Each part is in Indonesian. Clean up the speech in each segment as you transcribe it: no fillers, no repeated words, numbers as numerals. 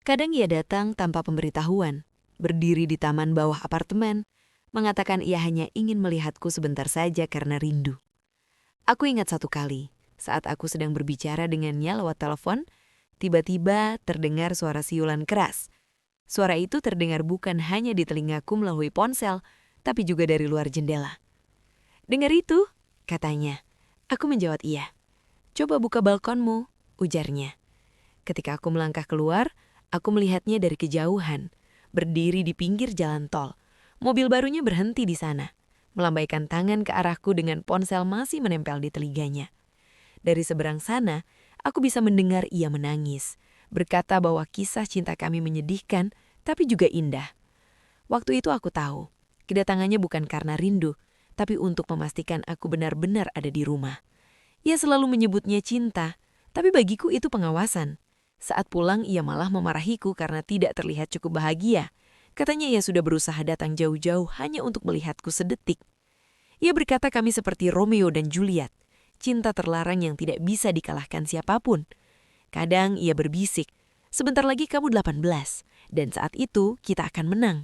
Kadang ia datang tanpa pemberitahuan, berdiri di taman bawah apartemen, mengatakan ia hanya ingin melihatku sebentar saja karena rindu. Aku ingat satu kali, saat aku sedang berbicara dengannya lewat telepon, tiba-tiba terdengar suara siulan keras. Suara itu terdengar bukan hanya di telingaku melalui ponsel, tapi juga dari luar jendela. "Dengar itu?" katanya. Aku menjawab iya. "Coba buka balkonmu," ujarnya. Ketika aku melangkah keluar, aku melihatnya dari kejauhan, berdiri di pinggir jalan tol. Mobil barunya berhenti di sana, melambaikan tangan ke arahku dengan ponsel masih menempel di telinganya. Dari seberang sana, aku bisa mendengar ia menangis, berkata bahwa kisah cinta kami menyedihkan, tapi juga indah. Waktu itu aku tahu, kedatangannya bukan karena rindu, tapi untuk memastikan aku benar-benar ada di rumah. Ia selalu menyebutnya cinta, tapi bagiku itu pengawasan. Saat pulang ia malah memarahiku karena tidak terlihat cukup bahagia. Katanya ia sudah berusaha datang jauh-jauh hanya untuk melihatku sedetik. Ia berkata kami seperti Romeo dan Juliet, cinta terlarang yang tidak bisa dikalahkan siapapun. Kadang ia berbisik, "Sebentar lagi kamu 18, dan saat itu kita akan menang."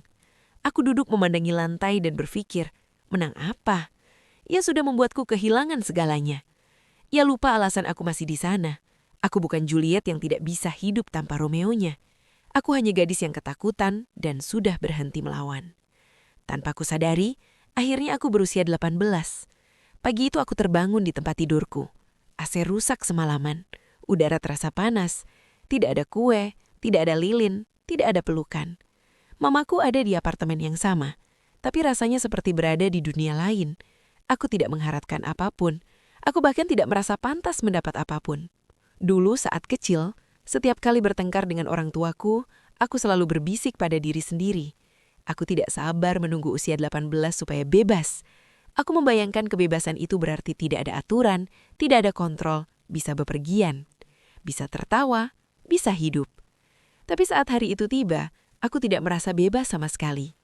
Aku duduk memandangi lantai dan berpikir, menang apa? Ia sudah membuatku kehilangan segalanya. Ia lupa alasan aku masih di sana. Aku bukan Juliet yang tidak bisa hidup tanpa Romeonya. Aku hanya gadis yang ketakutan dan sudah berhenti melawan. Tanpa ku sadari, akhirnya aku berusia 18. Pagi itu aku terbangun di tempat tidurku. AC rusak semalaman. Udara terasa panas. Tidak ada kue, tidak ada lilin, tidak ada pelukan. Mamaku ada di apartemen yang sama, tapi rasanya seperti berada di dunia lain. Aku tidak mengharapkan apapun. Aku bahkan tidak merasa pantas mendapat apapun. Dulu saat kecil, setiap kali bertengkar dengan orang tuaku, aku selalu berbisik pada diri sendiri. Aku tidak sabar menunggu usia 18 supaya bebas. Aku membayangkan kebebasan itu berarti tidak ada aturan, tidak ada kontrol, bisa bepergian, bisa tertawa, bisa hidup. Tapi saat hari itu tiba, aku tidak merasa bebas sama sekali.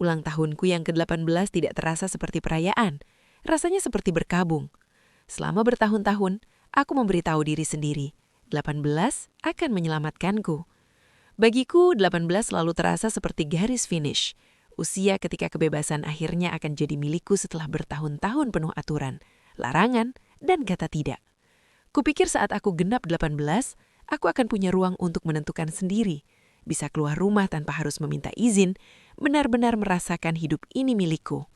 Ulang tahunku yang ke-18 tidak terasa seperti perayaan, rasanya seperti berkabung. Selama bertahun-tahun, aku memberitahu diri sendiri, 18 akan menyelamatkanku. Bagiku, 18 selalu terasa seperti garis finish. Usia ketika kebebasan akhirnya akan jadi milikku setelah bertahun-tahun penuh aturan, larangan, dan kata tidak. Kupikir saat aku genap 18, aku akan punya ruang untuk menentukan sendiri. Bisa keluar rumah tanpa harus meminta izin, benar-benar merasakan hidup ini milikku.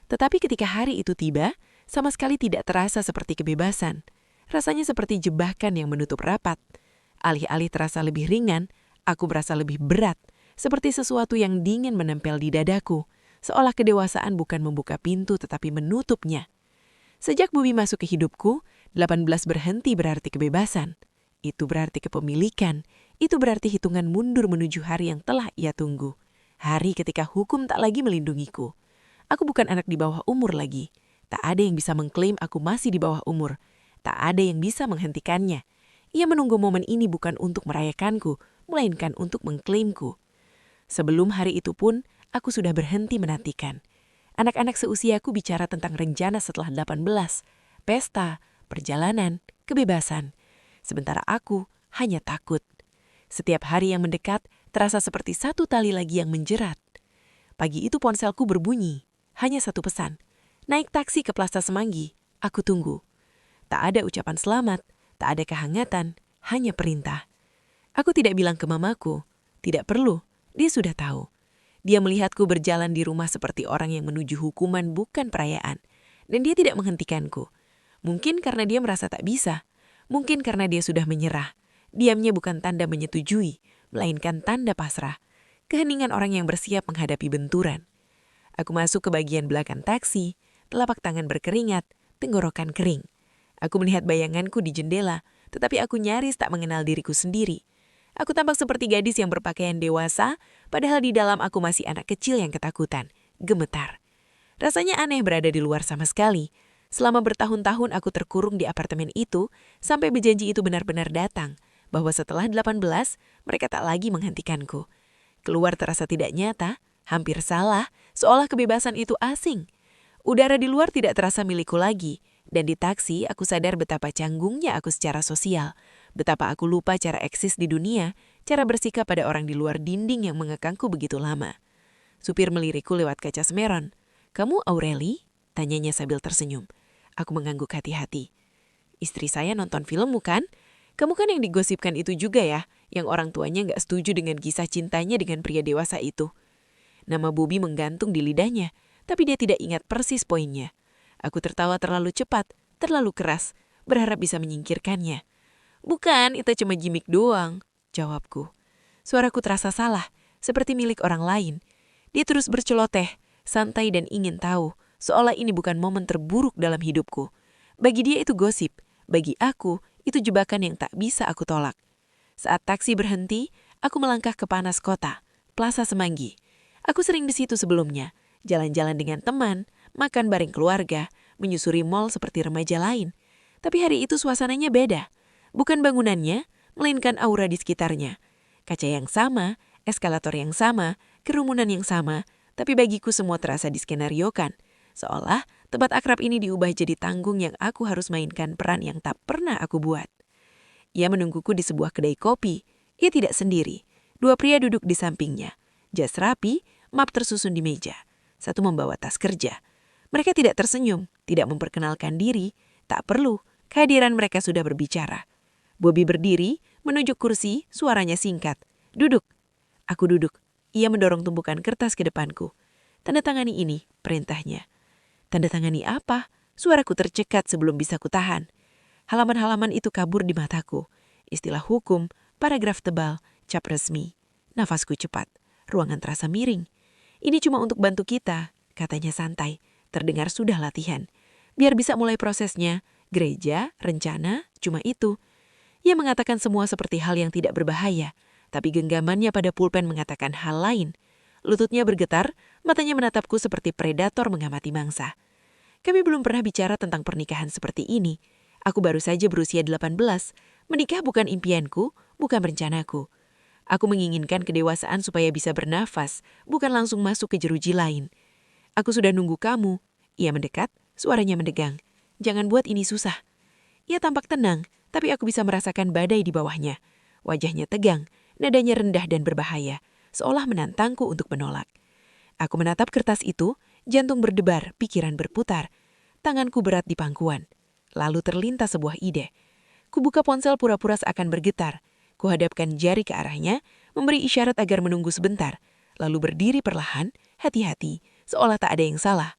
Tetapi ketika hari itu tiba, sama sekali tidak terasa seperti kebebasan. Rasanya seperti jebakan yang menutup rapat. Alih-alih terasa lebih ringan, aku merasa lebih berat, seperti sesuatu yang dingin menempel di dadaku, seolah kedewasaan bukan membuka pintu tetapi menutupnya. Sejak Bubi masuk ke hidupku, 18 berhenti berarti kebebasan. Itu berarti kepemilikan, itu berarti hitungan mundur menuju hari yang telah ia tunggu. Hari ketika hukum tak lagi melindungiku. Aku bukan anak di bawah umur lagi. Tak ada yang bisa mengklaim aku masih di bawah umur. Tak ada yang bisa menghentikannya. Ia menunggu momen ini bukan untuk merayakanku, melainkan untuk mengklaimku. Sebelum hari itu pun, aku sudah berhenti menantikan. Anak-anak seusiaku bicara tentang rencana setelah 18, pesta, perjalanan, kebebasan. Sementara aku hanya takut. Setiap hari yang mendekat terasa seperti satu tali lagi yang menjerat. Pagi itu ponselku berbunyi. Hanya satu pesan. Naik taksi ke Plaza Semanggi. Aku tunggu. Tak ada ucapan selamat, tak ada kehangatan, hanya perintah. Aku tidak bilang ke mamaku. Tidak perlu, dia sudah tahu. Dia melihatku berjalan di rumah seperti orang yang menuju hukuman bukan perayaan. Dan dia tidak menghentikanku. Mungkin karena dia merasa tak bisa. Mungkin karena dia sudah menyerah. Diamnya bukan tanda menyetujui, melainkan tanda pasrah. Keheningan orang yang bersiap menghadapi benturan. Aku masuk ke bagian belakang taksi, telapak tangan berkeringat, tenggorokan kering. Aku melihat bayanganku di jendela, tetapi aku nyaris tak mengenal diriku sendiri. Aku tampak seperti gadis yang berpakaian dewasa, padahal di dalam aku masih anak kecil yang ketakutan, gemetar. Rasanya aneh berada di luar sama sekali. Selama bertahun-tahun aku terkurung di apartemen itu, sampai berjanji itu benar-benar datang, bahwa setelah 18, mereka tak lagi menghentikanku. Keluar terasa tidak nyata, hampir salah, seolah kebebasan itu asing. Udara di luar tidak terasa milikku lagi, dan di taksi aku sadar betapa canggungnya aku secara sosial, betapa aku lupa cara eksis di dunia cara bersikap pada orang di luar dinding yang mengekangku begitu lama. Supir melirikku lewat kaca Semeron. "Kamu Aureli?" tanyanya sambil tersenyum. Aku mengangguk hati-hati. "Istri saya nonton filmmu kan? Kamu kan yang digosipkan itu juga ya, yang orang tuanya nggak setuju dengan kisah cintanya dengan pria dewasa itu." Nama Bobby menggantung di lidahnya, tapi dia tidak ingat persis poinnya. Aku tertawa terlalu cepat, terlalu keras, berharap bisa menyingkirkannya. "Bukan, itu cuma gimik doang," jawabku. Suaraku terasa salah, seperti milik orang lain. Dia terus berceloteh, santai dan ingin tahu, seolah ini bukan momen terburuk dalam hidupku. Bagi dia itu gosip, bagi aku itu jebakan yang tak bisa aku tolak. Saat taksi berhenti, aku melangkah ke panas kota, Plaza Semanggi. Aku sering di situ sebelumnya, jalan-jalan dengan teman, makan bareng keluarga, menyusuri mal seperti remaja lain. Tapi hari itu suasananya beda. Bukan bangunannya, melainkan aura di sekitarnya. Kaca yang sama, eskalator yang sama, kerumunan yang sama, tapi bagiku semua terasa diskenariokan. Seolah tempat akrab ini diubah jadi tanggung yang aku harus mainkan peran yang tak pernah aku buat. Ia menungguku di sebuah kedai kopi. Ia tidak sendiri. Dua pria duduk di sampingnya. Jas rapi, map tersusun di meja. Satu membawa tas kerja. Mereka tidak tersenyum, tidak memperkenalkan diri. Tak perlu, kehadiran mereka sudah berbicara. Bobby berdiri, menunjuk kursi, suaranya singkat. "Duduk." Aku duduk. Ia mendorong tumpukan kertas ke depanku. "Tanda tangani ini," perintahnya. Tanda tangani apa? Suaraku tercekat sebelum bisa kutahan. Halaman-halaman itu kabur di mataku. Istilah hukum, paragraf tebal, cap resmi. Nafasku cepat. Ruangan terasa miring. "Ini cuma untuk bantu kita," katanya santai. Terdengar sudah latihan. Biar bisa mulai prosesnya, gereja, rencana, cuma itu. Ia mengatakan semua seperti hal yang tidak berbahaya, tapi genggamannya pada pulpen mengatakan hal lain. Lututnya bergetar, matanya menatapku seperti predator mengamati mangsa. Kami belum pernah bicara tentang pernikahan seperti ini. Aku baru saja berusia 18. Menikah bukan impianku, bukan rencanaku. Aku menginginkan kedewasaan supaya bisa bernafas, bukan langsung masuk ke jeruji lain. "Aku sudah nunggu kamu." Ia mendekat, suaranya mendegang. "Jangan buat ini susah." Ia tampak tenang, tapi aku bisa merasakan badai di bawahnya. Wajahnya tegang, nadanya rendah dan berbahaya, seolah menantangku untuk menolak. Aku menatap kertas itu, jantung berdebar, pikiran berputar. Tanganku berat di pangkuan. Lalu terlintas sebuah ide. Kubuka ponsel pura-pura seakan bergetar. Kuhadapkan jari ke arahnya, memberi isyarat agar menunggu sebentar. Lalu berdiri perlahan, hati-hati, seolah tak ada yang salah.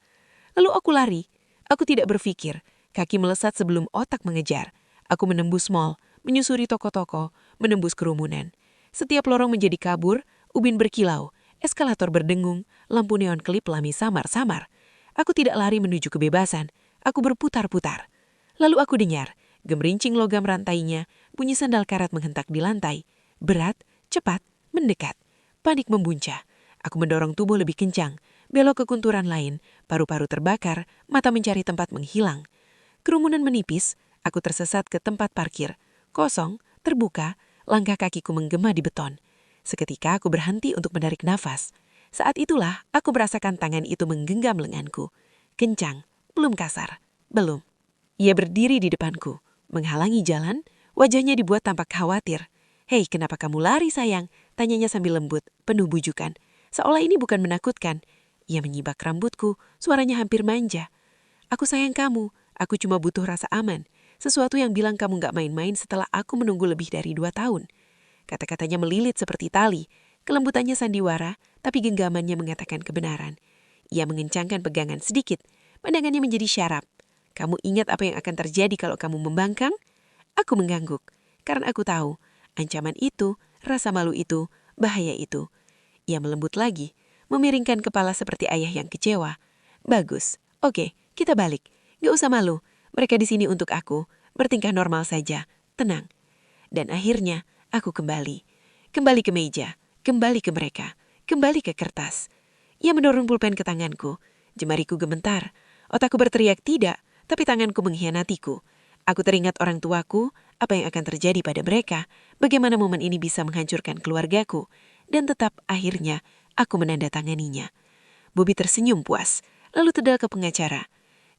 Lalu aku lari. Aku tidak berpikir. Kaki melesat sebelum otak mengejar. Aku menembus mal, menyusuri toko-toko, menembus kerumunan. Setiap lorong menjadi kabur, ubin berkilau, eskalator berdengung, lampu neon kelip lami samar-samar. Aku tidak lari menuju kebebasan. Aku berputar-putar. Lalu aku dengar, gemerincing logam rantainya, bunyi sandal karat menghentak di lantai. Berat, cepat, mendekat. Panik membuncah. Aku mendorong tubuh lebih kencang, belok ke kunturan lain, paru-paru terbakar, mata mencari tempat menghilang. Kerumunan menipis, aku tersesat ke tempat parkir. Kosong, terbuka, langkah kakiku menggema di beton. Seketika aku berhenti untuk menarik nafas. Saat itulah aku merasakan tangan itu menggenggam lenganku. Kencang, belum kasar, belum. Ia berdiri di depanku, menghalangi jalan, wajahnya dibuat tampak khawatir. "Hei, kenapa kamu lari sayang?" tanyanya sambil lembut, penuh bujukan. Seolah ini bukan menakutkan. Ia menyibak rambutku, suaranya hampir manja. "Aku sayang kamu. Aku cuma butuh rasa aman. Sesuatu yang bilang kamu gak main-main setelah aku menunggu lebih dari 2 tahun. Kata-katanya melilit seperti tali. Kelembutannya sandiwara, tapi genggamannya mengatakan kebenaran. Ia mengencangkan pegangan sedikit. Pandangannya menjadi syarap. "Kamu ingat apa yang akan terjadi kalau kamu membangkang?" Aku mengangguk. Karena aku tahu, ancaman itu, rasa malu itu, bahaya itu. Ia melembut lagi, memiringkan kepala seperti ayah yang kecewa. "Bagus. Oke, kita balik. Gak usah malu. Mereka di sini untuk aku. Bertingkah normal saja. Tenang." Dan akhirnya, aku kembali. Kembali ke meja. Kembali ke mereka. Kembali ke kertas. Ia mendorong pulpen ke tanganku. Jemariku gemetar. Otakku berteriak tidak, tapi tanganku mengkhianatiku. Aku teringat orang tuaku, apa yang akan terjadi pada mereka, bagaimana momen ini bisa menghancurkan keluargaku. Dan tetap akhirnya, aku menandatanganinya. Bobby tersenyum puas, lalu tedal ke pengacara.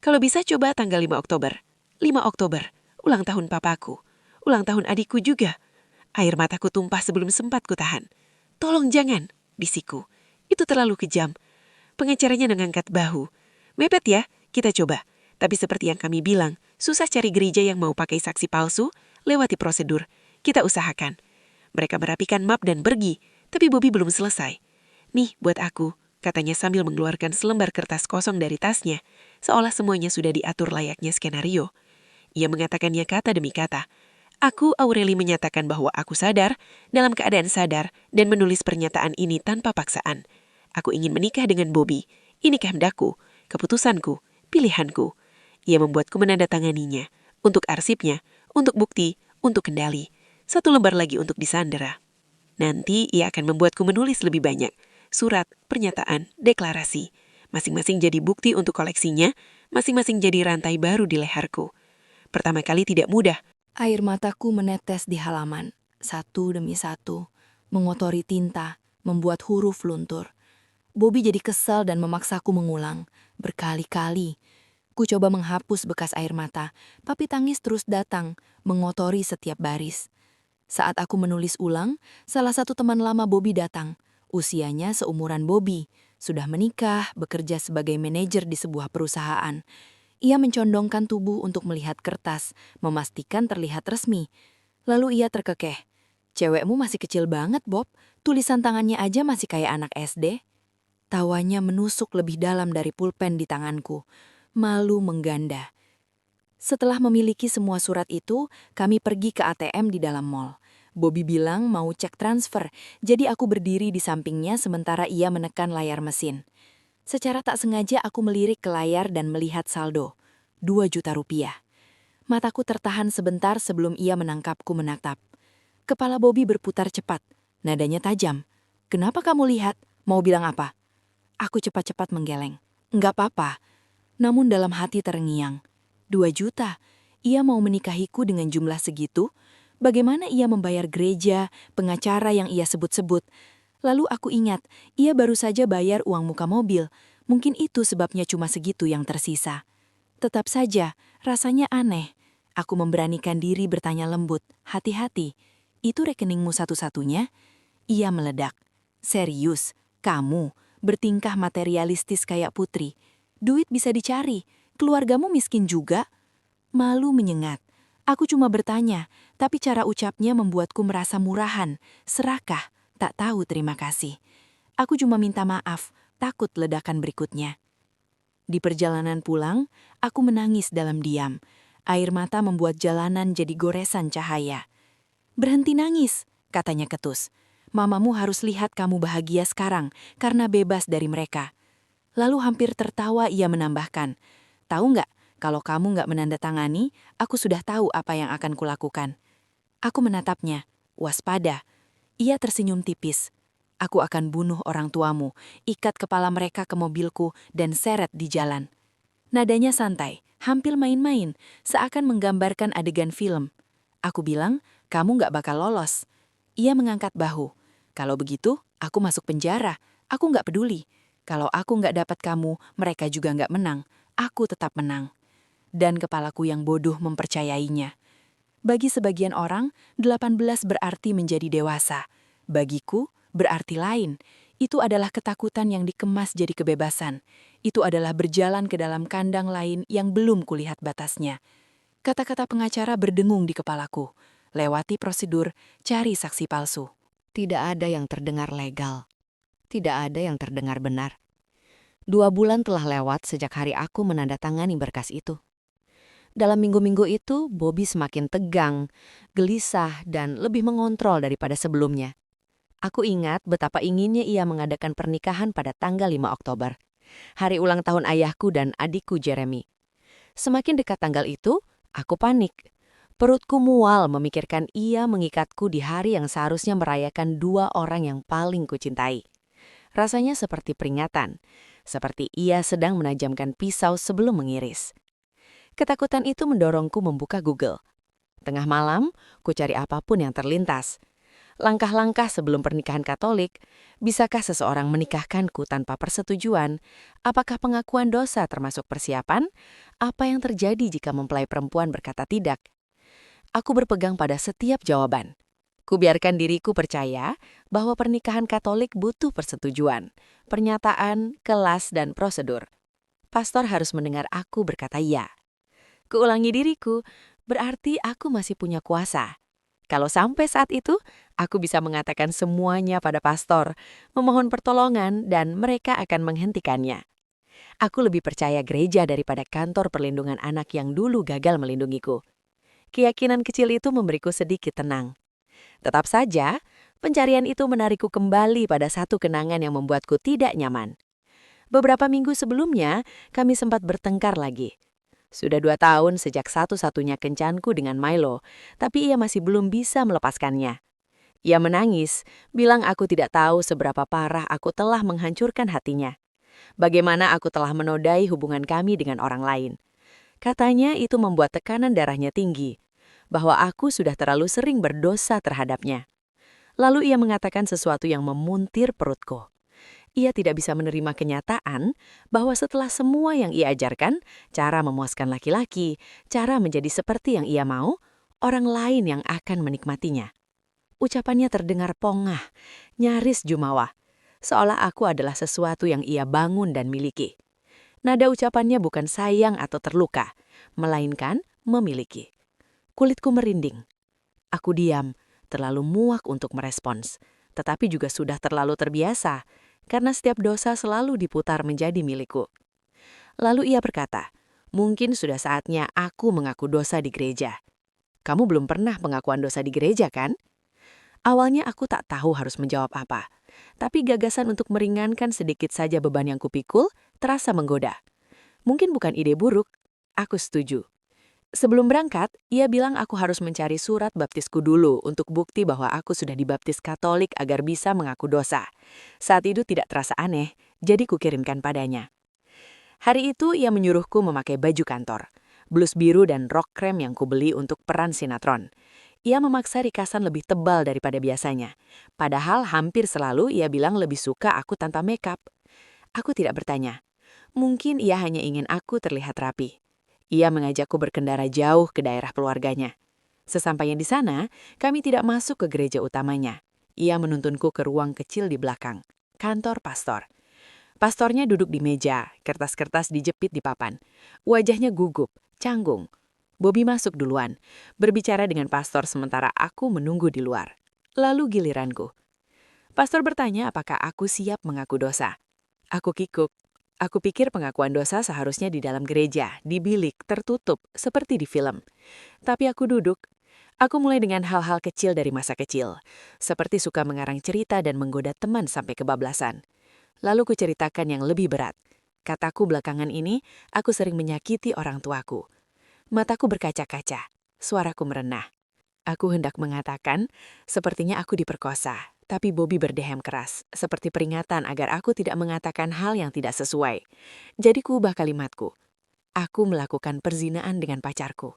"Kalau bisa coba tanggal 5 Oktober. 5 Oktober, ulang tahun papaku. Ulang tahun adikku juga." Air mataku tumpah sebelum sempat kutahan. "Tolong jangan," bisikku. "Itu terlalu kejam." Pengacaranya mengangkat bahu. "Mepet ya, kita coba. Tapi seperti yang kami bilang, susah cari gereja yang mau pakai saksi palsu, lewati prosedur. Kita usahakan." Mereka merapikan map dan pergi, tapi Bobby belum selesai. "Nih, buat aku," katanya sambil mengeluarkan selembar kertas kosong dari tasnya, seolah semuanya sudah diatur layaknya skenario. Ia mengatakannya kata demi kata. "Aku, Aureli, menyatakan bahwa aku sadar, dalam keadaan sadar, dan menulis pernyataan ini tanpa paksaan. Aku ingin menikah dengan Bobby. Ini kehendakku, keputusanku, pilihanku." Ia membuatku menandatanganinya. Untuk arsipnya, untuk bukti, untuk kendali. 1 lembar lagi untuk disandera. Nanti ia akan membuatku menulis lebih banyak. Surat, pernyataan, deklarasi. Masing-masing jadi bukti untuk koleksinya, masing-masing jadi rantai baru di leherku. Pertama kali tidak mudah. Air mataku menetes di halaman, satu demi satu, mengotori tinta, membuat huruf luntur. Bobby jadi kesal dan memaksaku mengulang, berkali-kali. Ku coba menghapus bekas air mata, tapi tangis terus datang, mengotori setiap baris. Saat aku menulis ulang, salah satu teman lama Bobby datang. Usianya seumuran Bobby, sudah menikah, bekerja sebagai manajer di sebuah perusahaan. Ia mencondongkan tubuh untuk melihat kertas, memastikan terlihat resmi. Lalu ia terkekeh. "Cewekmu masih kecil banget, Bob. Tulisan tangannya aja masih kayak anak SD." Tawanya menusuk lebih dalam dari pulpen di tanganku. Malu mengganda. Setelah memiliki semua surat itu, kami pergi ke ATM di dalam mall. Bobby bilang mau cek transfer, jadi aku berdiri di sampingnya sementara ia menekan layar mesin. Secara tak sengaja aku melirik ke layar dan melihat saldo, 2 juta rupiah. Mataku tertahan sebentar sebelum ia menangkapku menatap. Kepala Bobby berputar cepat, nadanya tajam. "Kenapa kamu lihat? Mau bilang apa?" Aku cepat-cepat menggeleng. "Enggak apa-apa." Namun dalam hati terngiang. 2 juta? Ia mau menikahiku dengan jumlah segitu? Bagaimana ia membayar gereja, pengacara yang ia sebut-sebut? Lalu aku ingat, ia baru saja bayar uang muka mobil. Mungkin itu sebabnya cuma segitu yang tersisa. Tetap saja, rasanya aneh. Aku memberanikan diri bertanya lembut, "Hati-hati, itu rekeningmu satu-satunya?" Ia meledak. "Serius, kamu bertingkah materialistis kayak Putri. Duit bisa dicari, keluargamu miskin juga?" Malu menyengat. Aku cuma bertanya, tapi cara ucapnya membuatku merasa murahan, serakah, tak tahu terima kasih. Aku cuma minta maaf, takut ledakan berikutnya. Di perjalanan pulang, aku menangis dalam diam. Air mata membuat jalanan jadi goresan cahaya. "Berhenti nangis," katanya ketus. "Mamamu harus lihat kamu bahagia sekarang karena bebas dari mereka." Lalu hampir tertawa ia menambahkan, "Tahu nggak, kalau kamu nggak menandatangani, aku sudah tahu apa yang akan kulakukan." Aku menatapnya, waspada. Ia tersenyum tipis. "Aku akan bunuh orang tuamu, ikat kepala mereka ke mobilku dan seret di jalan." Nadanya santai, hampir main-main, seakan menggambarkan adegan film. Aku bilang, "Kamu nggak bakal lolos." Ia mengangkat bahu. "Kalau begitu, aku masuk penjara. Aku nggak peduli. Kalau aku nggak dapat kamu, mereka juga nggak menang. Aku tetap menang." Dan kepalaku yang bodoh mempercayainya. Bagi sebagian orang, 18 berarti menjadi dewasa. Bagiku, berarti lain. Itu adalah ketakutan yang dikemas jadi kebebasan. Itu adalah berjalan ke dalam kandang lain yang belum kulihat batasnya. Kata-kata pengacara berdengung di kepalaku. Lewati prosedur, cari saksi palsu. Tidak ada yang terdengar legal. Tidak ada yang terdengar benar. 2 bulan telah lewat sejak hari aku menandatangani berkas itu. Dalam minggu-minggu itu, Bobby semakin tegang, gelisah, dan lebih mengontrol daripada sebelumnya. Aku ingat betapa inginnya ia mengadakan pernikahan pada tanggal 5 Oktober, hari ulang tahun ayahku dan adikku Jeremy. Semakin dekat tanggal itu, aku panik. Perutku mual memikirkan ia mengikatku di hari yang seharusnya merayakan 2 orang yang paling kucintai. Rasanya seperti peringatan, seperti ia sedang menajamkan pisau sebelum mengiris. Ketakutan itu mendorongku membuka Google. Tengah malam, ku cari apapun yang terlintas. Langkah-langkah sebelum pernikahan Katolik, bisakah seseorang menikahkanku tanpa persetujuan? Apakah pengakuan dosa termasuk persiapan? Apa yang terjadi jika mempelai perempuan berkata tidak? Aku berpegang pada setiap jawaban. Kubiarkan diriku percaya bahwa pernikahan Katolik butuh persetujuan, pernyataan, kelas, dan prosedur. Pastor harus mendengar aku berkata ya. Kuulangi diriku, berarti aku masih punya kuasa. Kalau sampai saat itu, aku bisa mengatakan semuanya pada pastor, memohon pertolongan, dan mereka akan menghentikannya. Aku lebih percaya gereja daripada kantor perlindungan anak yang dulu gagal melindungiku. Keyakinan kecil itu memberiku sedikit tenang. Tetap saja, pencarian itu menarikku kembali pada satu kenangan yang membuatku tidak nyaman. Beberapa minggu sebelumnya, kami sempat bertengkar lagi. Sudah 2 tahun sejak satu-satunya kencanku dengan Milo, tapi ia masih belum bisa melepaskannya. Ia menangis, bilang aku tidak tahu seberapa parah aku telah menghancurkan hatinya. Bagaimana aku telah menodai hubungan kami dengan orang lain. Katanya itu membuat tekanan darahnya tinggi, bahwa aku sudah terlalu sering berdosa terhadapnya. Lalu ia mengatakan sesuatu yang memuntir perutku. Ia tidak bisa menerima kenyataan bahwa setelah semua yang ia ajarkan, cara memuaskan laki-laki, cara menjadi seperti yang ia mau, orang lain yang akan menikmatinya. Ucapannya terdengar pongah, nyaris jumawa, seolah aku adalah sesuatu yang ia bangun dan miliki. Nada ucapannya bukan sayang atau terluka, melainkan memiliki. Kulitku merinding. Aku diam, terlalu muak untuk merespons, tetapi juga sudah terlalu terbiasa, karena setiap dosa selalu diputar menjadi milikku. Lalu ia berkata, mungkin sudah saatnya aku mengaku dosa di gereja. Kamu belum pernah pengakuan dosa di gereja, kan? Awalnya aku tak tahu harus menjawab apa, tapi gagasan untuk meringankan sedikit saja beban yang kupikul terasa menggoda. Mungkin bukan ide buruk, aku setuju. Sebelum berangkat, ia bilang aku harus mencari surat baptisku dulu untuk bukti bahwa aku sudah dibaptis Katolik agar bisa mengaku dosa. Saat itu tidak terasa aneh, jadi kukirimkan padanya. Hari itu ia menyuruhku memakai baju kantor, blus biru dan rok krem yang kubeli untuk peran sinetron. Ia memaksa rikasan lebih tebal daripada biasanya, padahal hampir selalu ia bilang lebih suka aku tanpa makeup. Aku tidak bertanya. Mungkin ia hanya ingin aku terlihat rapi. Ia mengajakku berkendara jauh ke daerah keluarganya. Sesampainya di sana, kami tidak masuk ke gereja utamanya. Ia menuntunku ke ruang kecil di belakang, kantor pastor. Pastornya duduk di meja, kertas-kertas dijepit di papan. Wajahnya gugup, canggung. Bobby masuk duluan, berbicara dengan pastor sementara aku menunggu di luar. Lalu giliranku. Pastor bertanya apakah aku siap mengaku dosa. Aku kikuk. Aku pikir pengakuan dosa seharusnya di dalam gereja, di bilik, tertutup, seperti di film. Tapi aku duduk. Aku mulai dengan hal-hal kecil dari masa kecil, seperti suka mengarang cerita dan menggoda teman sampai kebablasan. Lalu kuceritakan yang lebih berat. Kataku belakangan ini, aku sering menyakiti orang tuaku. Mataku berkaca-kaca, suaraku merenah. Aku hendak mengatakan, sepertinya aku diperkosa. Tapi Bobby berdehem keras, seperti peringatan agar aku tidak mengatakan hal yang tidak sesuai. Jadi kuubah kalimatku. Aku melakukan perzinaan dengan pacarku.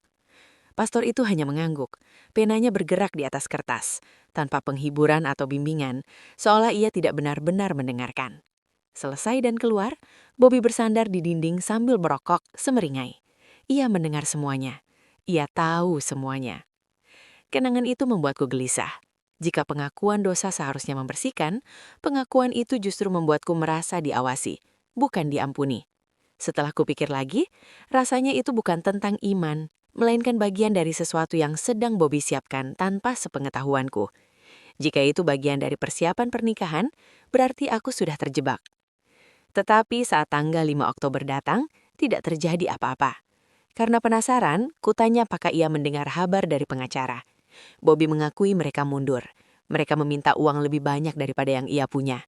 Pastor itu hanya mengangguk. Penanya bergerak di atas kertas, tanpa penghiburan atau bimbingan, seolah ia tidak benar-benar mendengarkan. Selesai dan keluar, Bobby bersandar di dinding sambil merokok semeringai. Ia mendengar semuanya. Ia tahu semuanya. Kenangan itu membuatku gelisah. Jika pengakuan dosa seharusnya membersihkan, pengakuan itu justru membuatku merasa diawasi, bukan diampuni. Setelah kupikir lagi, rasanya itu bukan tentang iman, melainkan bagian dari sesuatu yang sedang Bobby siapkan tanpa sepengetahuanku. Jika itu bagian dari persiapan pernikahan, berarti aku sudah terjebak. Tetapi saat tanggal 5 Oktober datang, tidak terjadi apa-apa. Karena penasaran, kutanya apakah ia mendengar kabar dari pengacara. Bobby mengakui mereka mundur. Mereka meminta uang lebih banyak daripada yang ia punya.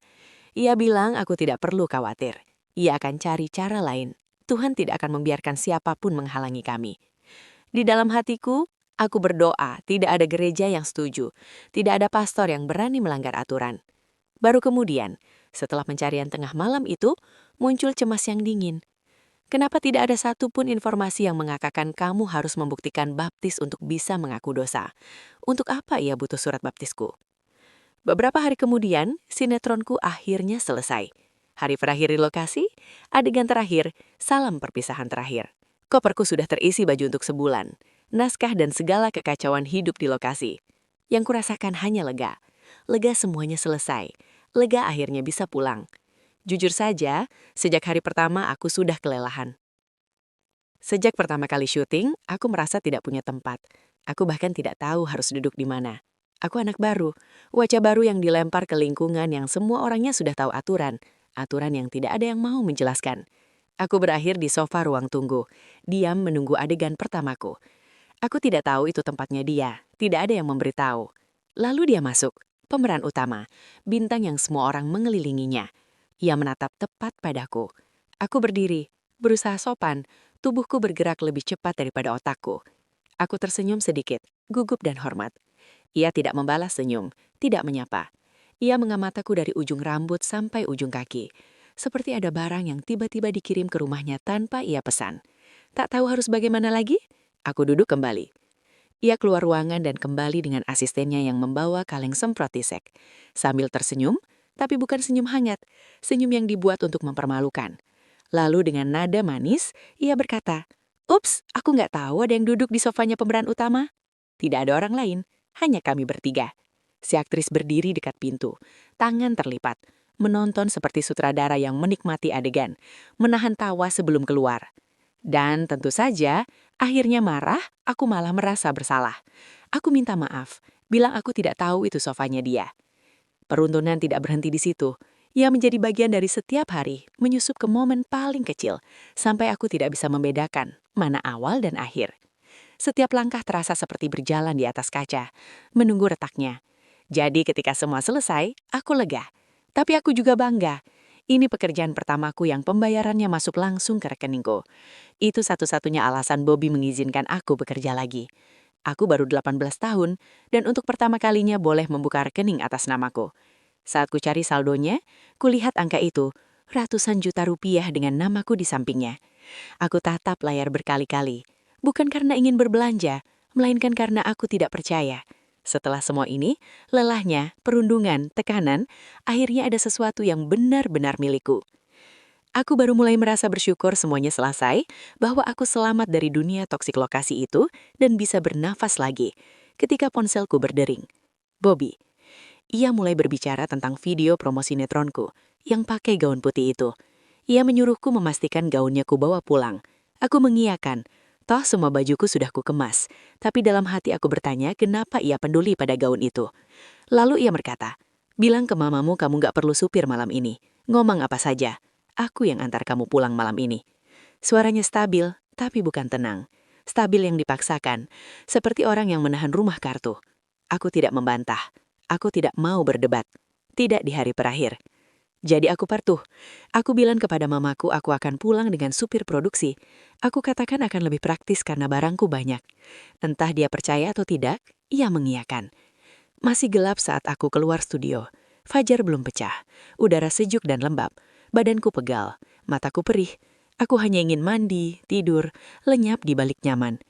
Ia bilang aku tidak perlu khawatir. Ia akan cari cara lain. Tuhan tidak akan membiarkan siapapun menghalangi kami. Di dalam hatiku, aku berdoa tidak ada gereja yang setuju. Tidak ada pastor yang berani melanggar aturan. Baru kemudian, setelah pencarian tengah malam itu, muncul cemas yang dingin. Kenapa tidak ada satupun informasi yang mengatakan kamu harus membuktikan baptis untuk bisa mengaku dosa? Untuk apa ia butuh surat baptisku? Beberapa hari kemudian, sinetronku akhirnya selesai. Hari berakhir di lokasi, adegan terakhir, salam perpisahan terakhir. Koperku sudah terisi baju untuk sebulan, naskah dan segala kekacauan hidup di lokasi. Yang kurasakan hanya lega. Lega semuanya selesai. Lega akhirnya bisa pulang. Jujur saja, sejak hari pertama aku sudah kelelahan. Sejak pertama kali syuting, aku merasa tidak punya tempat. Aku bahkan tidak tahu harus duduk di mana. Aku anak baru, wajah baru yang dilempar ke lingkungan yang semua orangnya sudah tahu aturan. Aturan yang tidak ada yang mau menjelaskan. Aku berakhir di sofa ruang tunggu, diam menunggu adegan pertamaku. Aku tidak tahu itu tempatnya dia, tidak ada yang memberitahu. Lalu dia masuk, pemeran utama, bintang yang semua orang mengelilinginya. Ia menatap tepat padaku. Aku berdiri, berusaha sopan, tubuhku bergerak lebih cepat daripada otakku. Aku tersenyum sedikit, gugup dan hormat. Ia tidak membalas senyum, tidak menyapa. Ia mengamataku dari ujung rambut sampai ujung kaki. Seperti ada barang yang tiba-tiba dikirim ke rumahnya tanpa ia pesan. Tak tahu harus bagaimana lagi? Aku duduk kembali. Ia keluar ruangan dan kembali dengan asistennya yang membawa kaleng semprot tisek. Sambil tersenyum, tapi bukan senyum hangat, senyum yang dibuat untuk mempermalukan. Lalu dengan nada manis, ia berkata, "Ups, aku nggak tahu ada yang duduk di sofanya pemeran utama." Tidak ada orang lain, hanya kami bertiga. Si aktris berdiri dekat pintu, tangan terlipat, menonton seperti sutradara yang menikmati adegan, menahan tawa sebelum keluar. Dan tentu saja, akhirnya marah, aku malah merasa bersalah. Aku minta maaf, bilang aku tidak tahu itu sofanya dia. Peruntunan tidak berhenti di situ. Ia menjadi bagian dari setiap hari, menyusup ke momen paling kecil, sampai aku tidak bisa membedakan mana awal dan akhir. Setiap langkah terasa seperti berjalan di atas kaca, menunggu retaknya. Jadi ketika semua selesai, aku lega. Tapi aku juga bangga. Ini pekerjaan pertamaku yang pembayarannya masuk langsung ke rekeningku. Itu satu-satunya alasan Bobby mengizinkan aku bekerja lagi. Aku baru 18 tahun, dan untuk pertama kalinya boleh membuka rekening atas namaku. Saat ku cari saldonya, kulihat angka itu, ratusan juta rupiah dengan namaku di sampingnya. Aku tatap layar berkali-kali, bukan karena ingin berbelanja, melainkan karena aku tidak percaya. Setelah semua ini, lelahnya, perundungan, tekanan, akhirnya ada sesuatu yang benar-benar milikku. Aku baru mulai merasa bersyukur semuanya selesai, bahwa aku selamat dari dunia toksik lokasi itu dan bisa bernafas lagi. Ketika ponselku berdering, Bobby. Ia mulai berbicara tentang video promo sinetronku yang pakai gaun putih itu. Ia menyuruhku memastikan gaunnya ku bawa pulang. Aku mengiyakan. Toh semua bajuku sudah ku kemas. Tapi dalam hati aku bertanya kenapa ia peduli pada gaun itu. Lalu ia berkata, "Bilang ke mamamu kamu gak perlu supir malam ini. Ngomong apa saja. Aku yang antar kamu pulang malam ini." Suaranya stabil, tapi bukan tenang. Stabil yang dipaksakan, seperti orang yang menahan rumah kartu. Aku tidak membantah. Aku tidak mau berdebat. Tidak di hari terakhir. Jadi aku patuh. Aku bilang kepada mamaku aku akan pulang dengan supir produksi. Aku katakan akan lebih praktis karena barangku banyak. Entah dia percaya atau tidak, ia mengiyakan. Masih gelap saat aku keluar studio. Fajar belum pecah. Udara sejuk dan lembab. Badanku pegal. Mataku perih. Aku hanya ingin mandi, tidur, lenyap di balik nyaman.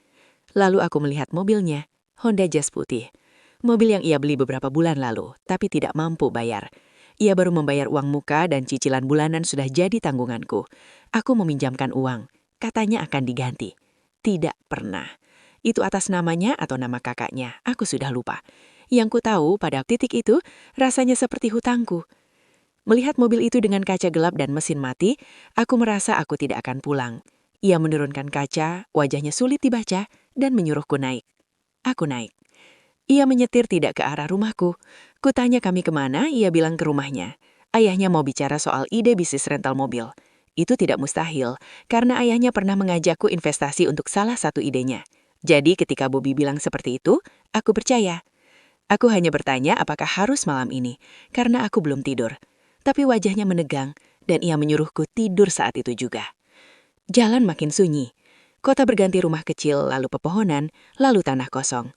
Lalu aku melihat mobilnya, Honda Jazz putih. Mobil yang ia beli beberapa bulan lalu, tapi tidak mampu bayar. Ia baru membayar uang muka dan cicilan bulanan sudah jadi tanggunganku. Aku meminjamkan uang. Katanya akan diganti. Tidak pernah. Itu atas namanya atau nama kakaknya, aku sudah lupa. Yang ku tahu pada titik itu, rasanya seperti hutangku. Melihat mobil itu dengan kaca gelap dan mesin mati, aku merasa aku tidak akan pulang. Ia menurunkan kaca, wajahnya sulit dibaca, dan menyuruhku naik. Aku naik. Ia menyetir tidak ke arah rumahku. Kutanya kami kemana, ia bilang ke rumahnya. Ayahnya mau bicara soal ide bisnis rental mobil. Itu tidak mustahil, karena ayahnya pernah mengajakku investasi untuk salah satu idenya. Jadi ketika Bobby bilang seperti itu, aku percaya. Aku hanya bertanya apakah harus malam ini, karena aku belum tidur. Tapi wajahnya menegang, dan ia menyuruhku tidur saat itu juga. Jalan makin sunyi. Kota berganti rumah kecil, lalu pepohonan, lalu tanah kosong.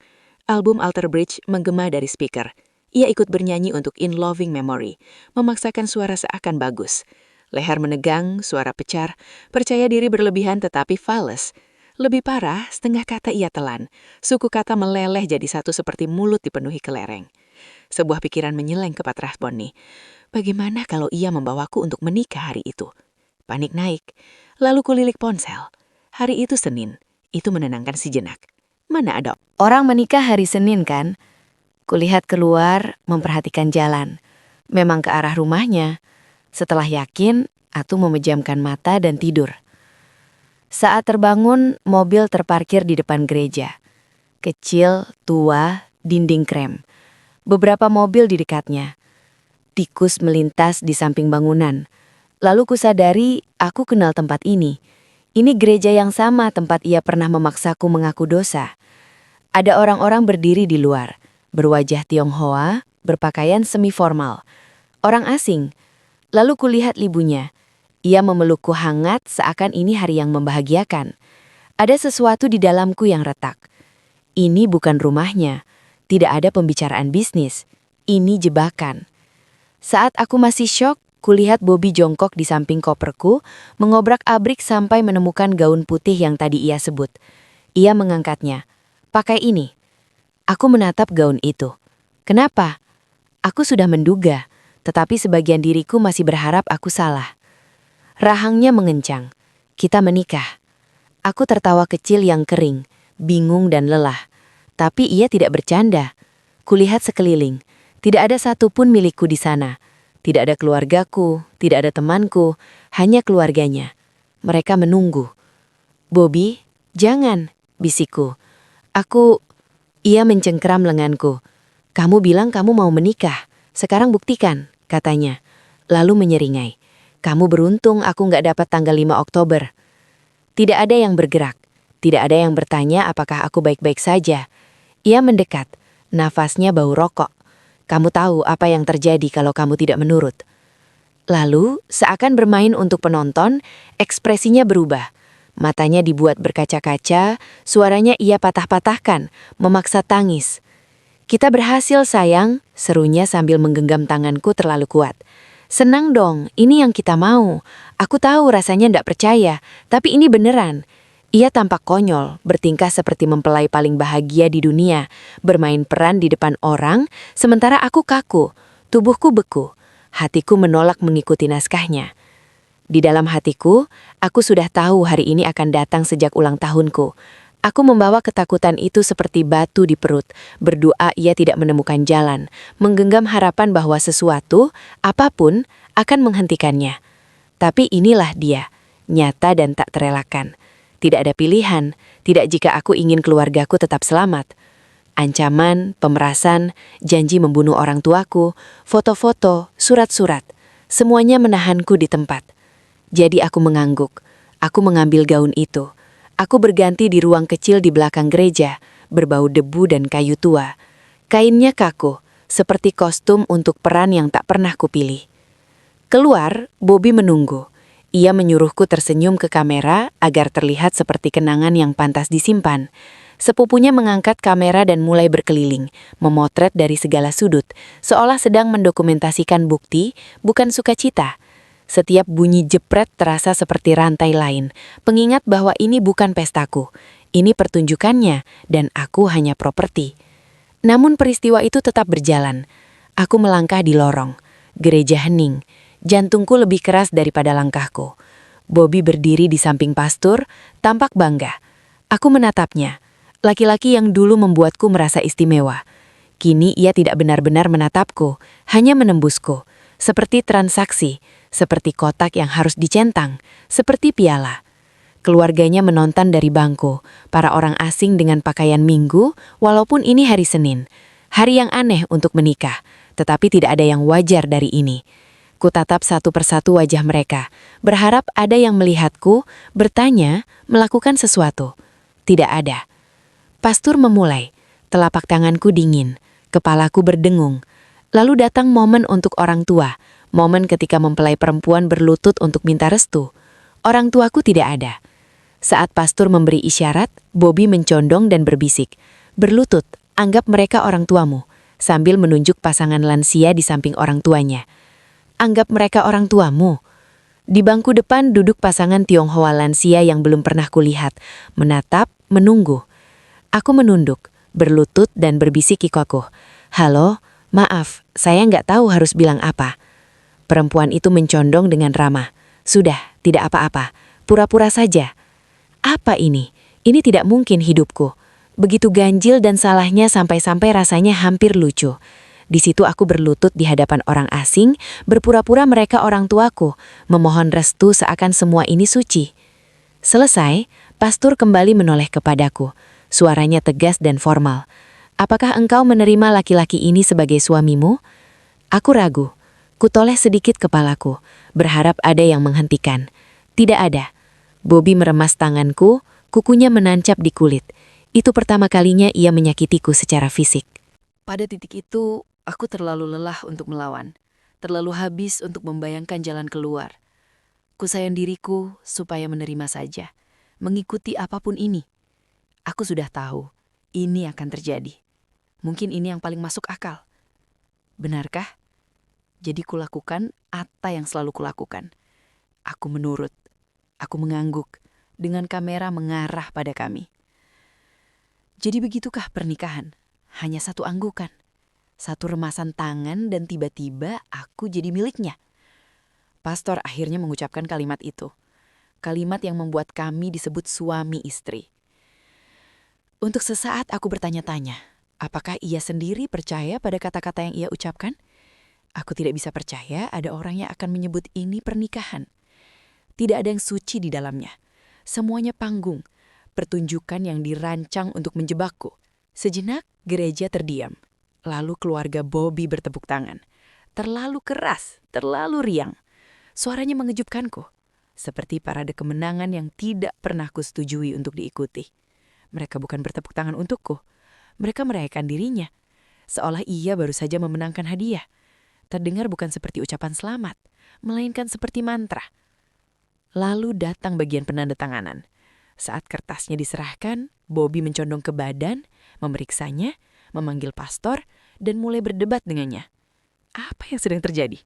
Album Alter Bridge menggema dari speaker. Ia ikut bernyanyi untuk In Loving Memory, memaksakan suara seakan bagus. Leher menegang, suara pecar, percaya diri berlebihan tetapi fales. Lebih parah, setengah kata ia telan. Suku kata meleleh jadi satu seperti mulut dipenuhi kelereng. Sebuah pikiran menyeleng ke Pat Rathbone. Bagaimana kalau ia membawaku untuk menikah hari itu? Panik naik. Lalu kulilik ponsel. Hari itu Senin. Itu menenangkan sejenak. Mana ada Orang menikah hari Senin kan? Kulihat keluar, memperhatikan jalan. Memang ke arah rumahnya. Setelah yakin, Atu memejamkan mata dan tidur. Saat terbangun, mobil terparkir di depan gereja. Kecil, tua, dinding krem. Beberapa mobil di dekatnya. Tikus melintas di samping bangunan. Lalu kusadari aku kenal tempat ini. Ini gereja yang sama tempat ia pernah memaksaku mengaku dosa. Ada orang-orang berdiri di luar, berwajah Tionghoa, berpakaian semi-formal. Orang asing. Lalu kulihat ibunya. Ia memelukku hangat seakan ini hari yang membahagiakan. Ada sesuatu di dalamku yang retak. Ini bukan rumahnya. Tidak ada pembicaraan bisnis. Ini jebakan. Saat aku masih syok, kulihat Bobby jongkok di samping koperku, mengobrak-abrik sampai menemukan gaun putih yang tadi ia sebut. Ia mengangkatnya. Pakai ini. Aku menatap gaun itu. Kenapa? Aku sudah menduga, tetapi sebagian diriku masih berharap aku salah. Rahangnya mengencang. Kita menikah. Aku tertawa kecil yang kering, bingung dan lelah. Tapi ia tidak bercanda. Kulihat sekeliling. Tidak ada satupun milikku di sana. Tidak ada keluargaku, tidak ada temanku, hanya keluarganya. Mereka menunggu. Bobby, jangan, bisikku. Ia mencengkeram lenganku. Kamu bilang kamu mau menikah. Sekarang buktikan, katanya. Lalu menyeringai. Kamu beruntung aku nggak dapat tanggal 5 Oktober. Tidak ada yang bergerak. Tidak ada yang bertanya apakah aku baik-baik saja. Ia mendekat. Nafasnya bau rokok. Kamu tahu apa yang terjadi kalau kamu tidak menurut. Lalu, seakan bermain untuk penonton, ekspresinya berubah. Matanya dibuat berkaca-kaca, suaranya ia patah-patahkan, memaksa tangis. Kita berhasil sayang, serunya sambil menggenggam tanganku terlalu kuat. Senang dong, ini yang kita mau. Aku tahu rasanya ndak percaya, tapi ini beneran. Ia tampak konyol, bertingkah seperti mempelai paling bahagia di dunia, bermain peran di depan orang, sementara aku kaku, tubuhku beku, hatiku menolak mengikuti naskahnya. Di dalam hatiku, aku sudah tahu hari ini akan datang sejak ulang tahunku. Aku membawa ketakutan itu seperti batu di perut, berdoa ia tidak menemukan jalan, menggenggam harapan bahwa sesuatu, apapun, akan menghentikannya. Tapi inilah dia, nyata dan tak terelakkan. Tidak ada pilihan, tidak jika aku ingin keluargaku tetap selamat. Ancaman, pemerasan, janji membunuh orang tuaku, foto-foto, surat-surat, semuanya menahanku di tempat. Jadi aku mengangguk, aku mengambil gaun itu. Aku berganti di ruang kecil di belakang gereja, berbau debu dan kayu tua. Kainnya kaku, seperti kostum untuk peran yang tak pernah kupilih. Keluar, Bobby menunggu. Ia menyuruhku tersenyum ke kamera agar terlihat seperti kenangan yang pantas disimpan. Sepupunya mengangkat kamera dan mulai berkeliling, memotret dari segala sudut, seolah sedang mendokumentasikan bukti, bukan sukacita. Setiap bunyi jepret terasa seperti rantai lain, pengingat bahwa ini bukan pestaku, ini pertunjukannya, dan aku hanya properti. Namun peristiwa itu tetap berjalan. Aku melangkah di lorong, gereja hening, jantungku lebih keras daripada langkahku. Bobby berdiri di samping pastor, tampak bangga. Aku menatapnya, laki-laki yang dulu membuatku merasa istimewa. Kini ia tidak benar-benar menatapku, hanya menembusku, seperti transaksi, seperti kotak yang harus dicentang, seperti piala. Keluarganya menonton dari bangku, para orang asing dengan pakaian minggu, walaupun ini hari Senin. Hari yang aneh untuk menikah, tetapi tidak ada yang wajar dari ini. Kutatap satu persatu wajah mereka, berharap ada yang melihatku, bertanya, melakukan sesuatu. Tidak ada. Pastor memulai, telapak tanganku dingin, kepalaku berdengung. Lalu datang momen untuk orang tua, momen ketika mempelai perempuan berlutut untuk minta restu. Orang tuaku tidak ada. Saat pastor memberi isyarat, Bobby mencondong dan berbisik, "Berlutut, anggap mereka orang tuamu," sambil menunjuk pasangan lansia di samping orang tuanya. Anggap mereka orang tuamu. Di bangku depan duduk pasangan Tionghoa lansia yang belum pernah kulihat, menatap, menunggu. Aku menunduk, berlutut dan berbisik kikokuh, "Halo, maaf, saya nggak tahu harus bilang apa." Perempuan itu mencondong dengan ramah. "Sudah, tidak apa-apa. Pura-pura saja." Apa ini? Ini tidak mungkin hidupku. Begitu ganjil dan salahnya sampai-sampai rasanya hampir lucu. Di situ aku berlutut di hadapan orang asing, berpura-pura mereka orang tuaku, memohon restu seakan semua ini suci. Selesai, pastor kembali menoleh kepadaku. Suaranya tegas dan formal. Apakah engkau menerima laki-laki ini sebagai suamimu? Aku ragu. Kutoleh sedikit kepalaku, berharap ada yang menghentikan. Tidak ada. Bobby meremas tanganku, kukunya menancap di kulit. Itu pertama kalinya ia menyakitiku secara fisik. Pada titik itu, aku terlalu lelah untuk melawan. Terlalu habis untuk membayangkan jalan keluar. Kusayang diriku supaya menerima saja. Mengikuti apapun ini. Aku sudah tahu, ini akan terjadi. Mungkin ini yang paling masuk akal. Benarkah? Jadi kulakukan apa yang selalu kulakukan. Aku menurut. Aku mengangguk. Dengan kamera mengarah pada kami. Jadi begitukah pernikahan? Hanya satu anggukan. Satu remasan tangan dan tiba-tiba aku jadi miliknya. Pastor akhirnya mengucapkan kalimat itu. Kalimat yang membuat kami disebut suami istri. Untuk sesaat aku bertanya-tanya, apakah ia sendiri percaya pada kata-kata yang ia ucapkan? Aku tidak bisa percaya ada orang yang akan menyebut ini pernikahan. Tidak ada yang suci di dalamnya. Semuanya panggung, pertunjukan yang dirancang untuk menjebakku. Sejenak, gereja terdiam. Lalu keluarga Bobby bertepuk tangan. Terlalu keras, terlalu riang. Suaranya mengejutkanku. Seperti parade kemenangan yang tidak pernah kusetujui untuk diikuti. Mereka bukan bertepuk tangan untukku. Mereka merayakan dirinya. Seolah ia baru saja memenangkan hadiah. Terdengar bukan seperti ucapan selamat, melainkan seperti mantra. Lalu datang bagian penandatanganan. Saat kertasnya diserahkan, Bobby mencondong ke badan, memeriksanya, memanggil pastor, dan mulai berdebat dengannya. Apa yang sedang terjadi?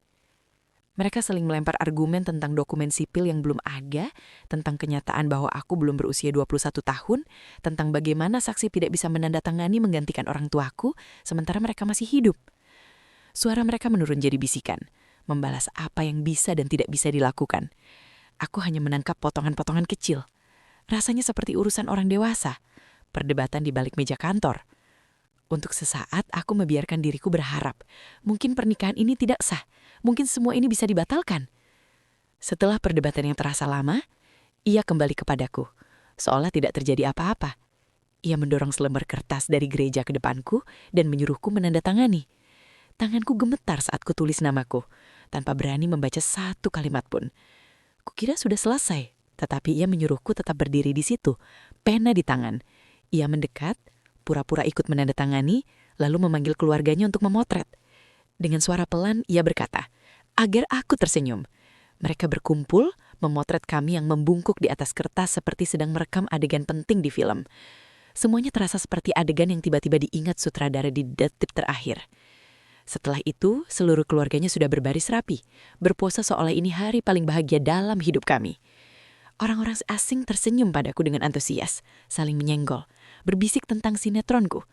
Mereka saling melempar argumen tentang dokumen sipil yang belum ada, tentang kenyataan bahwa aku belum berusia 21 tahun, tentang bagaimana saksi tidak bisa menandatangani menggantikan orang tuaku, sementara mereka masih hidup. Suara mereka menurun jadi bisikan, membalas apa yang bisa dan tidak bisa dilakukan. Aku hanya menangkap potongan-potongan kecil. Rasanya seperti urusan orang dewasa, perdebatan di balik meja kantor. Untuk sesaat aku membiarkan diriku berharap, mungkin pernikahan ini tidak sah, mungkin semua ini bisa dibatalkan. Setelah perdebatan yang terasa lama, ia kembali kepadaku, seolah tidak terjadi apa-apa. Ia mendorong selembar kertas dari gereja ke depanku dan menyuruhku menandatangani. Tanganku gemetar saat kutulis namaku, tanpa berani membaca satu kalimat pun. Kukira sudah selesai, tetapi ia menyuruhku tetap berdiri di situ, pena di tangan. Ia mendekat, pura-pura ikut menandatangani, lalu memanggil keluarganya untuk memotret. Dengan suara pelan, ia berkata, agar aku tersenyum. Mereka berkumpul, memotret kami yang membungkuk di atas kertas seperti sedang merekam adegan penting di film. Semuanya terasa seperti adegan yang tiba-tiba diingat sutradara di detik terakhir. Setelah itu, seluruh keluarganya sudah berbaris rapi, berpose seolah ini hari paling bahagia dalam hidup kami. Orang-orang asing tersenyum padaku dengan antusias, saling menyenggol, berbisik tentang sinetronku.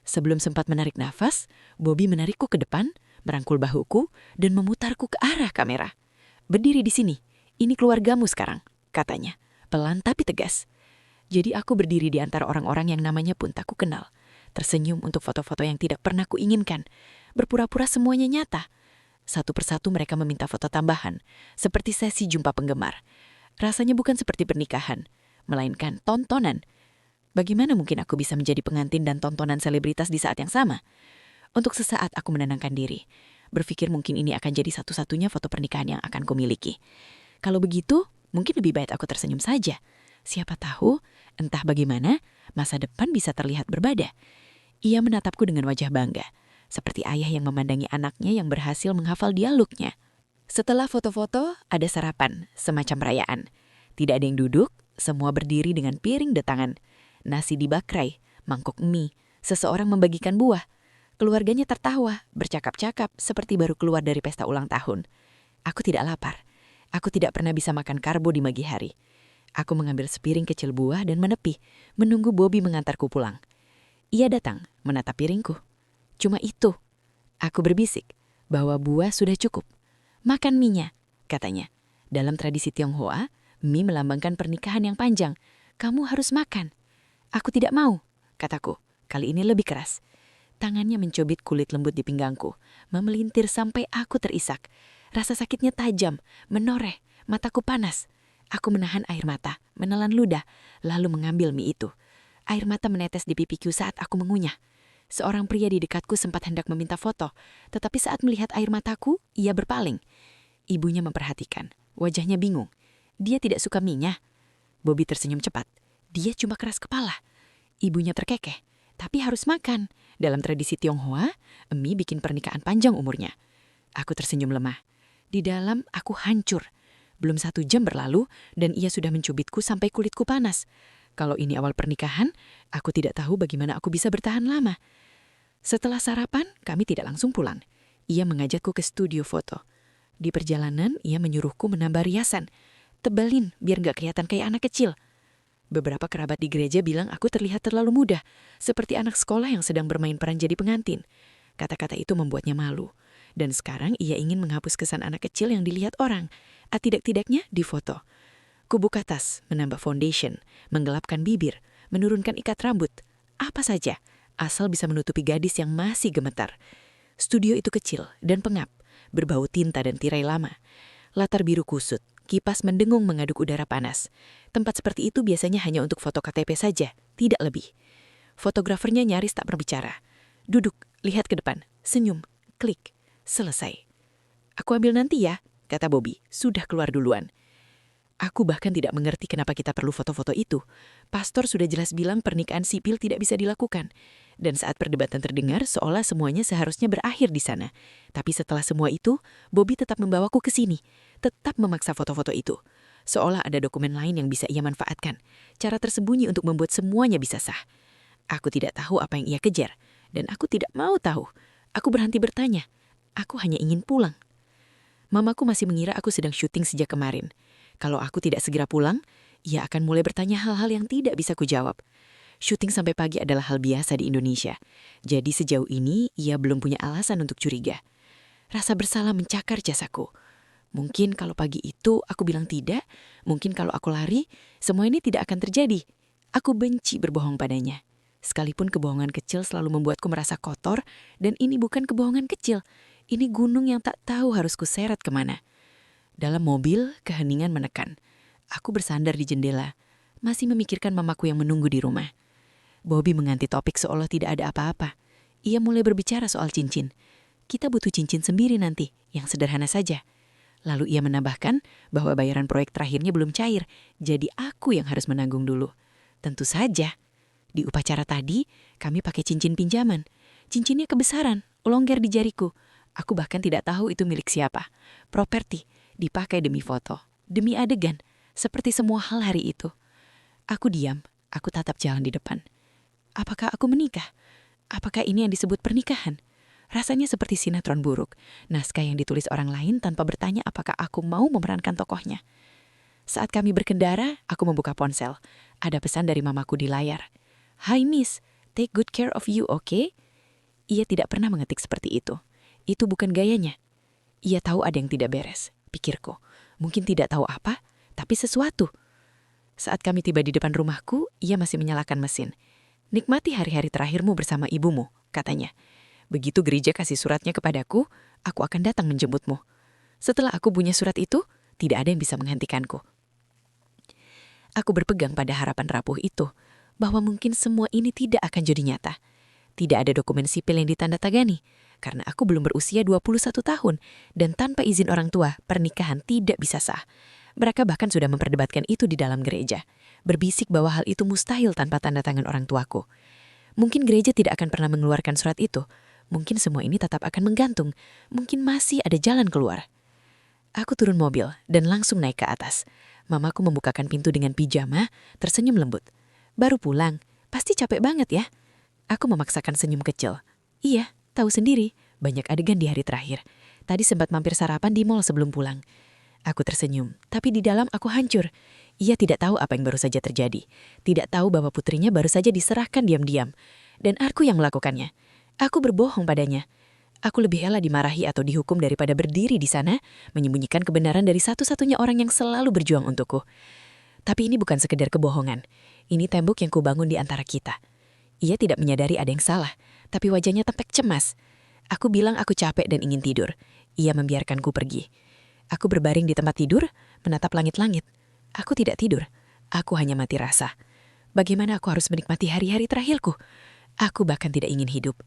Sebelum sempat menarik nafas, Bobby menarikku ke depan, merangkul bahuku, dan memutarku ke arah kamera. Berdiri di sini, ini keluargamu sekarang, katanya, pelan tapi tegas. Jadi aku berdiri di antara orang-orang yang namanya pun tak ku kenal, tersenyum untuk foto-foto yang tidak pernah kuinginkan, berpura-pura semuanya nyata. Satu persatu mereka meminta foto tambahan, seperti sesi jumpa penggemar. Rasanya bukan seperti pernikahan, melainkan tontonan. Bagaimana mungkin aku bisa menjadi pengantin dan tontonan selebritas di saat yang sama? Untuk sesaat aku menenangkan diri, berpikir mungkin ini akan jadi satu-satunya foto pernikahan yang akan kumiliki. Kalau begitu, mungkin lebih baik aku tersenyum saja. Siapa tahu, entah bagaimana, masa depan bisa terlihat berbeda. Ia menatapku dengan wajah bangga, seperti ayah yang memandangi anaknya yang berhasil menghafal dialognya. Setelah foto-foto, ada sarapan, semacam perayaan. Tidak ada yang duduk, semua berdiri dengan piring di tangan. Nasi dibakrai, mangkok mie, seseorang membagikan buah. Keluarganya tertawa, bercakap-cakap seperti baru keluar dari pesta ulang tahun. Aku tidak lapar. Aku tidak pernah bisa makan karbo di pagi hari. Aku mengambil sepiring kecil buah dan menepi, menunggu Bobby mengantarku pulang. Ia datang, menatap piringku. Cuma itu. Aku berbisik bahwa buah sudah cukup. Makan mie-nya, katanya. Dalam tradisi Tionghoa, mie melambangkan pernikahan yang panjang. Kamu harus makan. Aku tidak mau. kataku. Kali ini lebih keras. Tangannya mencubit kulit lembut di pinggangku, memelintir sampai aku terisak. Rasa sakitnya tajam, menoreh, mataku panas. Aku menahan air mata, menelan ludah, lalu mengambil mie itu. Air mata menetes di pipiku saat aku mengunyah. Seorang pria di dekatku sempat hendak meminta foto, tetapi saat melihat air mataku, ia berpaling. Ibunya memperhatikan, wajahnya bingung. Dia tidak suka mie-nya. Bobby tersenyum cepat. Dia cuma keras kepala. Ibunya terkekeh, tapi harus makan. Dalam tradisi Tionghoa, mie bikin pernikahan panjang umurnya. Aku tersenyum lemah. Di dalam aku hancur. Belum 1 jam berlalu dan ia sudah mencubitku sampai kulitku panas. Kalau ini awal pernikahan, aku tidak tahu bagaimana aku bisa bertahan lama. Setelah sarapan, kami tidak langsung pulang. Ia mengajakku ke studio foto. Di perjalanan, ia menyuruhku menambah riasan. Tebelin biar gak kelihatan kayak anak kecil. Beberapa kerabat di gereja bilang aku terlihat terlalu muda, seperti anak sekolah yang sedang bermain peran jadi pengantin. Kata-kata itu membuatnya malu. Dan sekarang ia ingin menghapus kesan anak kecil yang dilihat orang. Tidak-tidaknya di foto. Ku buka tas, menambah foundation, menggelapkan bibir, menurunkan ikat rambut. Apa saja, asal bisa menutupi gadis yang masih gemetar. Studio itu kecil dan pengap, berbau tinta dan tirai lama. Latar biru kusut, kipas mendengung mengaduk udara panas. Tempat seperti itu biasanya hanya untuk foto KTP saja, tidak lebih. Fotografernya nyaris tak berbicara. Duduk, lihat ke depan, senyum, klik, selesai. Aku ambil nanti ya, kata Bobby, sudah keluar duluan. Aku bahkan tidak mengerti kenapa kita perlu foto-foto itu. Pastor sudah jelas bilang pernikahan sipil tidak bisa dilakukan. Dan saat perdebatan terdengar, seolah semuanya seharusnya berakhir di sana. Tapi setelah semua itu, Bobby tetap membawaku ke sini. Tetap memaksa foto-foto itu. Seolah ada dokumen lain yang bisa ia manfaatkan. Cara tersembunyi untuk membuat semuanya bisa sah. Aku tidak tahu apa yang ia kejar. Dan aku tidak mau tahu. Aku berhenti bertanya. Aku hanya ingin pulang. Mamaku masih mengira aku sedang syuting sejak kemarin. Kalau aku tidak segera pulang, ia akan mulai bertanya hal-hal yang tidak bisa kujawab. Syuting sampai pagi adalah hal biasa di Indonesia. Jadi sejauh ini, ia belum punya alasan untuk curiga. Rasa bersalah mencakar jasaku. Mungkin kalau pagi itu aku bilang tidak, mungkin kalau aku lari, semua ini tidak akan terjadi. Aku benci berbohong padanya. Sekalipun kebohongan kecil selalu membuatku merasa kotor, dan ini bukan kebohongan kecil. Ini gunung yang tak tahu harus kuseret kemana. Dalam mobil, keheningan menekan. Aku bersandar di jendela, masih memikirkan mamaku yang menunggu di rumah. Bobby mengganti topik seolah tidak ada apa-apa. Ia mulai berbicara soal cincin. Kita butuh cincin sendiri nanti, yang sederhana saja. Lalu ia menambahkan bahwa bayaran proyek terakhirnya belum cair, jadi aku yang harus menanggung dulu. Tentu saja. Di upacara tadi, kami pakai cincin pinjaman. Cincinnya kebesaran, longgar di jariku. Aku bahkan tidak tahu itu milik siapa. Properti, dipakai demi foto, demi adegan, seperti semua hal hari itu. Aku diam, aku tatap jalan di depan. Apakah aku menikah? Apakah ini yang disebut pernikahan? Rasanya seperti sinetron buruk, naskah yang ditulis orang lain tanpa bertanya apakah aku mau memerankan tokohnya. Saat kami berkendara, aku membuka ponsel. Ada pesan dari mamaku di layar. Hi miss, take good care of you, okay? Ia tidak pernah mengetik seperti itu. Itu bukan gayanya. Ia tahu ada yang tidak beres, pikirku. Mungkin tidak tahu apa, tapi sesuatu. Saat kami tiba di depan rumahku, ia masih menyalakan mesin. Nikmati hari-hari terakhirmu bersama ibumu, katanya. Begitu gereja kasih suratnya kepadaku, aku akan datang menjemputmu. Setelah aku punya surat itu, tidak ada yang bisa menghentikanku. Aku berpegang pada harapan rapuh itu, bahwa mungkin semua ini tidak akan jadi nyata. Tidak ada dokumen sipil yang ditandatangani, karena aku belum berusia 21 tahun, dan tanpa izin orang tua, pernikahan tidak bisa sah. Mereka bahkan sudah memperdebatkan itu di dalam gereja, berbisik bahwa hal itu mustahil tanpa tanda tangan orang tuaku. Mungkin gereja tidak akan pernah mengeluarkan surat itu. Mungkin semua ini tetap akan menggantung. Mungkin masih ada jalan keluar. Aku turun mobil dan langsung naik ke atas. Mamaku membukakan pintu dengan pijama, tersenyum lembut. Baru pulang, pasti capek banget ya. Aku memaksakan senyum kecil. Iya, tahu sendiri, banyak adegan di hari terakhir. Tadi sempat mampir sarapan di mall sebelum pulang. Aku tersenyum, tapi di dalam aku hancur. Ia tidak tahu apa yang baru saja terjadi. Tidak tahu bahwa putrinya baru saja diserahkan diam-diam. Dan aku yang melakukannya. Aku berbohong padanya. Aku lebih rela dimarahi atau dihukum daripada berdiri di sana, menyembunyikan kebenaran dari satu-satunya orang yang selalu berjuang untukku. Tapi ini bukan sekedar kebohongan. Ini tembok yang kubangun di antara kita. Ia tidak menyadari ada yang salah, tapi wajahnya tampak cemas. Aku bilang aku capek dan ingin tidur. Ia membiarkanku pergi. Aku berbaring di tempat tidur, menatap langit-langit. Aku tidak tidur. Aku hanya mati rasa. Bagaimana aku harus menikmati hari-hari terakhirku? Aku bahkan tidak ingin hidup.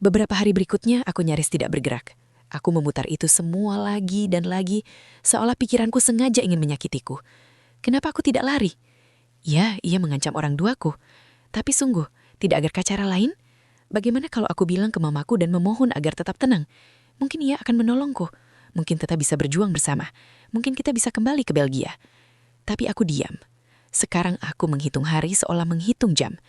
Beberapa hari berikutnya, aku nyaris tidak bergerak. Aku memutar itu semua lagi dan lagi, seolah pikiranku sengaja ingin menyakitiku. Kenapa aku tidak lari? Ya, ia mengancam orang tuaku. Tapi sungguh, tidak agar cara lain? Bagaimana kalau aku bilang ke mamaku dan memohon agar tetap tenang? Mungkin ia akan menolongku. Mungkin kita bisa berjuang bersama. Mungkin kita bisa kembali ke Belgia. Tapi aku diam. Sekarang aku menghitung hari seolah menghitung jam.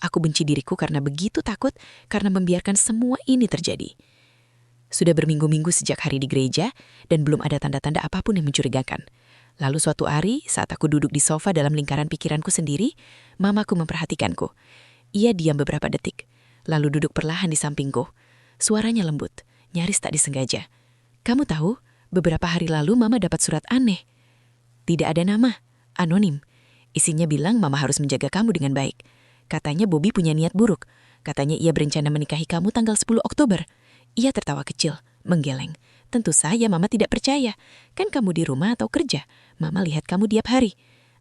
Aku benci diriku karena begitu takut, karena membiarkan semua ini terjadi. Sudah berminggu-minggu sejak hari di gereja, dan belum ada tanda-tanda apapun yang mencurigakan. Lalu suatu hari, saat aku duduk di sofa dalam lingkaran pikiranku sendiri, mamaku memperhatikanku. Ia diam beberapa detik, lalu duduk perlahan di sampingku. Suaranya lembut, nyaris tak disengaja. Kamu tahu, beberapa hari lalu mama dapat surat aneh. Tidak ada nama, anonim. Isinya bilang mama harus menjaga kamu dengan baik. Katanya Bobby punya niat buruk. Katanya ia berencana menikahi kamu tanggal 10 Oktober. Ia tertawa kecil, menggeleng. Tentu saja mama tidak percaya. Kan kamu di rumah atau kerja. Mama lihat kamu tiap hari.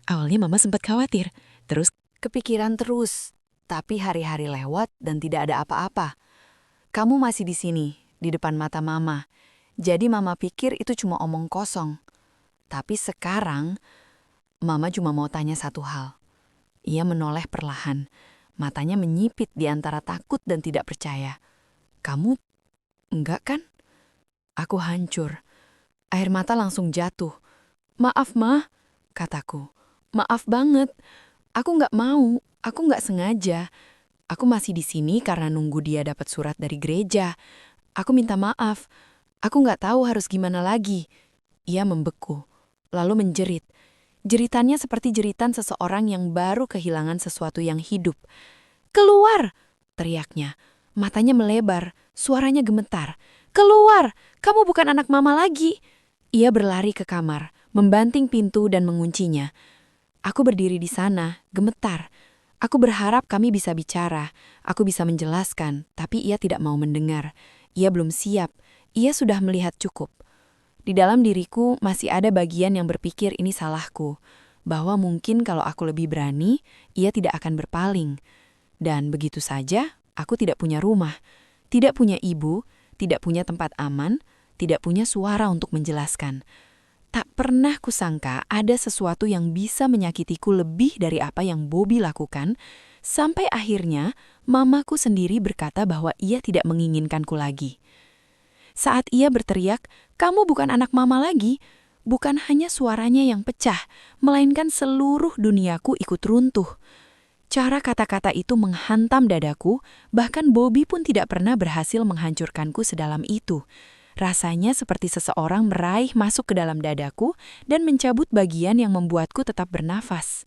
Awalnya mama sempat khawatir. Terus Kepikiran terus, tapi hari-hari lewat dan tidak ada apa-apa. Kamu masih di sini, di depan mata mama. Jadi mama pikir itu cuma omong kosong. Tapi sekarang, mama cuma mau tanya satu hal. Ia menoleh perlahan. Matanya menyipit di antara takut dan tidak percaya. Kamu enggak kan? Aku hancur. Air mata langsung jatuh. Maaf, Ma, kataku. Maaf banget. Aku nggak mau. Aku nggak sengaja. Aku masih di sini karena nunggu dia dapat surat dari gereja. Aku minta maaf. Aku nggak tahu harus gimana lagi. Ia membeku, lalu menjerit. Jeritannya seperti jeritan seseorang yang baru kehilangan sesuatu yang hidup. Keluar! Teriaknya. Matanya melebar, suaranya gemetar. Keluar! Kamu bukan anak mama lagi. Ia berlari ke kamar, membanting pintu dan menguncinya. Aku berdiri di sana, gemetar. Aku berharap kami bisa bicara. Aku bisa menjelaskan, tapi ia tidak mau mendengar. Ia belum siap. Ia sudah melihat cukup. Di dalam diriku masih ada bagian yang berpikir ini salahku. Bahwa mungkin kalau aku lebih berani, ia tidak akan berpaling. Dan begitu saja, aku tidak punya rumah. Tidak punya ibu, tidak punya tempat aman, tidak punya suara untuk menjelaskan. Tak pernah kusangka ada sesuatu yang bisa menyakitiku lebih dari apa yang Bobby lakukan, sampai akhirnya mamaku sendiri berkata bahwa ia tidak menginginkanku lagi. Saat ia berteriak, "Kamu bukan anak mama lagi," bukan hanya suaranya yang pecah, melainkan seluruh duniaku ikut runtuh. Cara kata-kata itu menghantam dadaku, bahkan Bobby pun tidak pernah berhasil menghancurkanku sedalam itu. Rasanya seperti seseorang meraih masuk ke dalam dadaku dan mencabut bagian yang membuatku tetap bernafas.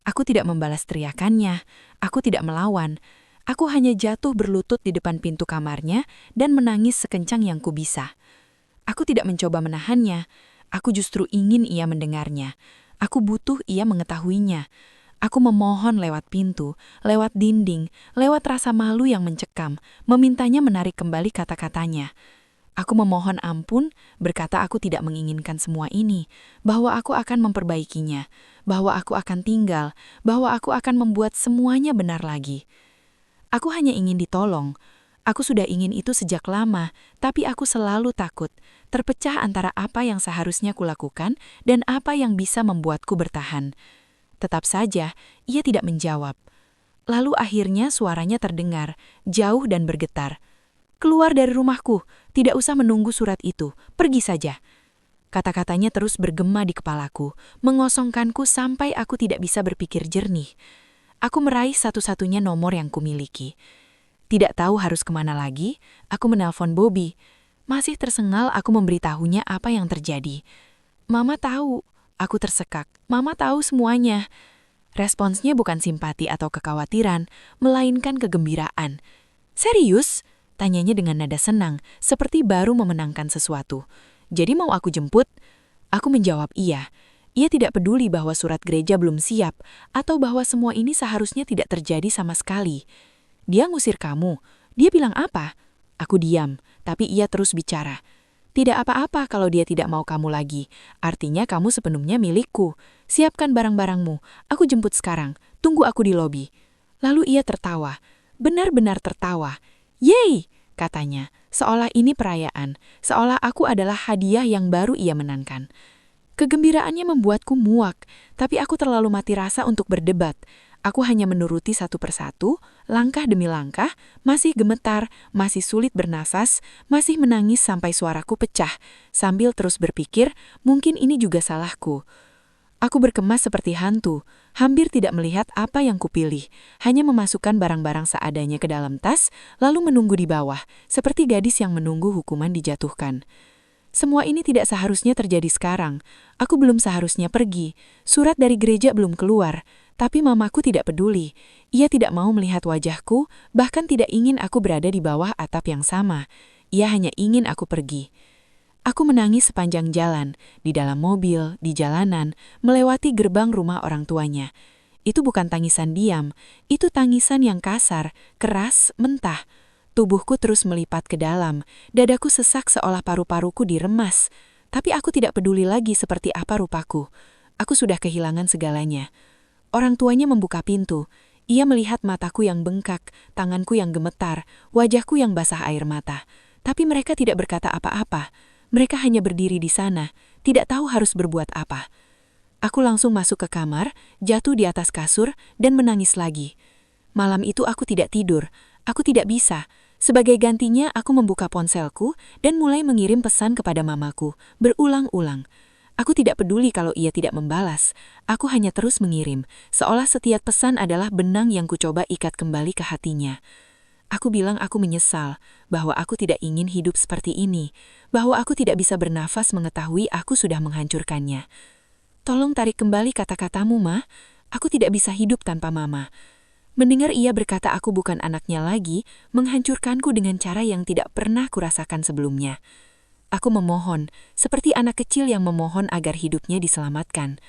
Aku tidak membalas teriakannya, aku tidak melawan. Aku hanya jatuh berlutut di depan pintu kamarnya dan menangis sekencang yang kubisa. Aku tidak mencoba menahannya, aku justru ingin ia mendengarnya. Aku butuh ia mengetahuinya. Aku memohon lewat pintu, lewat dinding, lewat rasa malu yang mencekam, memintanya menarik kembali kata-katanya. Aku memohon ampun, berkata aku tidak menginginkan semua ini, bahwa aku akan memperbaikinya, bahwa aku akan tinggal, bahwa aku akan membuat semuanya benar lagi. Aku hanya ingin ditolong. Aku sudah ingin itu sejak lama, tapi aku selalu takut, terpecah antara apa yang seharusnya kulakukan dan apa yang bisa membuatku bertahan. Tetap saja, ia tidak menjawab. Lalu akhirnya suaranya terdengar, jauh dan bergetar. "Keluar dari rumahku, tidak usah menunggu surat itu, pergi saja." Kata-katanya terus bergema di kepalaku, mengosongkanku sampai aku tidak bisa berpikir jernih. Aku meraih satu-satunya nomor yang kumiliki. Tidak tahu harus kemana lagi, aku menelpon Bobby. Masih tersengal aku memberitahunya apa yang terjadi. "Mama tahu." Aku tersekak. "Mama tahu semuanya." Responsnya bukan simpati atau kekhawatiran, melainkan kegembiraan. "Serius?" Tanyanya dengan nada senang, seperti baru memenangkan sesuatu. "Jadi mau aku jemput?" Aku menjawab iya. Ia tidak peduli bahwa surat gereja belum siap, atau bahwa semua ini seharusnya tidak terjadi sama sekali. Dia ngusir kamu. Dia bilang apa? Aku diam, tapi ia terus bicara. Tidak apa-apa kalau dia tidak mau kamu lagi. Artinya kamu sepenuhnya milikku. Siapkan barang-barangmu. Aku jemput sekarang. Tunggu aku di lobi. Lalu ia tertawa. Benar-benar tertawa. Yeay, katanya. Seolah ini perayaan. Seolah aku adalah hadiah yang baru ia menangkan. Kegembiraannya membuatku muak, tapi aku terlalu mati rasa untuk berdebat. Aku hanya menuruti satu persatu, langkah demi langkah, masih gemetar, masih sulit bernasas, masih menangis sampai suaraku pecah, sambil terus berpikir, mungkin ini juga salahku. Aku berkemas seperti hantu, hampir tidak melihat apa yang kupilih, hanya memasukkan barang-barang seadanya ke dalam tas, lalu menunggu di bawah, seperti gadis yang menunggu hukuman dijatuhkan. Semua ini tidak seharusnya terjadi sekarang. Aku belum seharusnya pergi. Surat dari gereja belum keluar. Tapi mamaku tidak peduli. Ia tidak mau melihat wajahku, bahkan tidak ingin aku berada di bawah atap yang sama. Ia hanya ingin aku pergi. Aku menangis sepanjang jalan, di dalam mobil, di jalanan, melewati gerbang rumah orang tuanya. Itu bukan tangisan diam, itu tangisan yang kasar, keras, mentah. Tubuhku terus melipat ke dalam, dadaku sesak seolah paru-paruku diremas. Tapi aku tidak peduli lagi seperti apa rupaku. Aku sudah kehilangan segalanya. Orang tuanya membuka pintu. Ia melihat mataku yang bengkak, tanganku yang gemetar, wajahku yang basah air mata. Tapi mereka tidak berkata apa-apa. Mereka hanya berdiri di sana, tidak tahu harus berbuat apa. Aku langsung masuk ke kamar, jatuh di atas kasur, dan menangis lagi. Malam itu aku tidak tidur. Aku tidak bisa. Sebagai gantinya, aku membuka ponselku dan mulai mengirim pesan kepada mamaku, berulang-ulang. Aku tidak peduli kalau ia tidak membalas. Aku hanya terus mengirim, seolah setiap pesan adalah benang yang kucoba ikat kembali ke hatinya. Aku bilang aku menyesal, bahwa aku tidak ingin hidup seperti ini, bahwa aku tidak bisa bernafas mengetahui aku sudah menghancurkannya. Tolong tarik kembali kata-katamu, Ma. Aku tidak bisa hidup tanpa Mama. Mendengar ia berkata aku bukan anaknya lagi, menghancurkanku dengan cara yang tidak pernah kurasakan sebelumnya. Aku memohon, seperti anak kecil yang memohon agar hidupnya diselamatkan.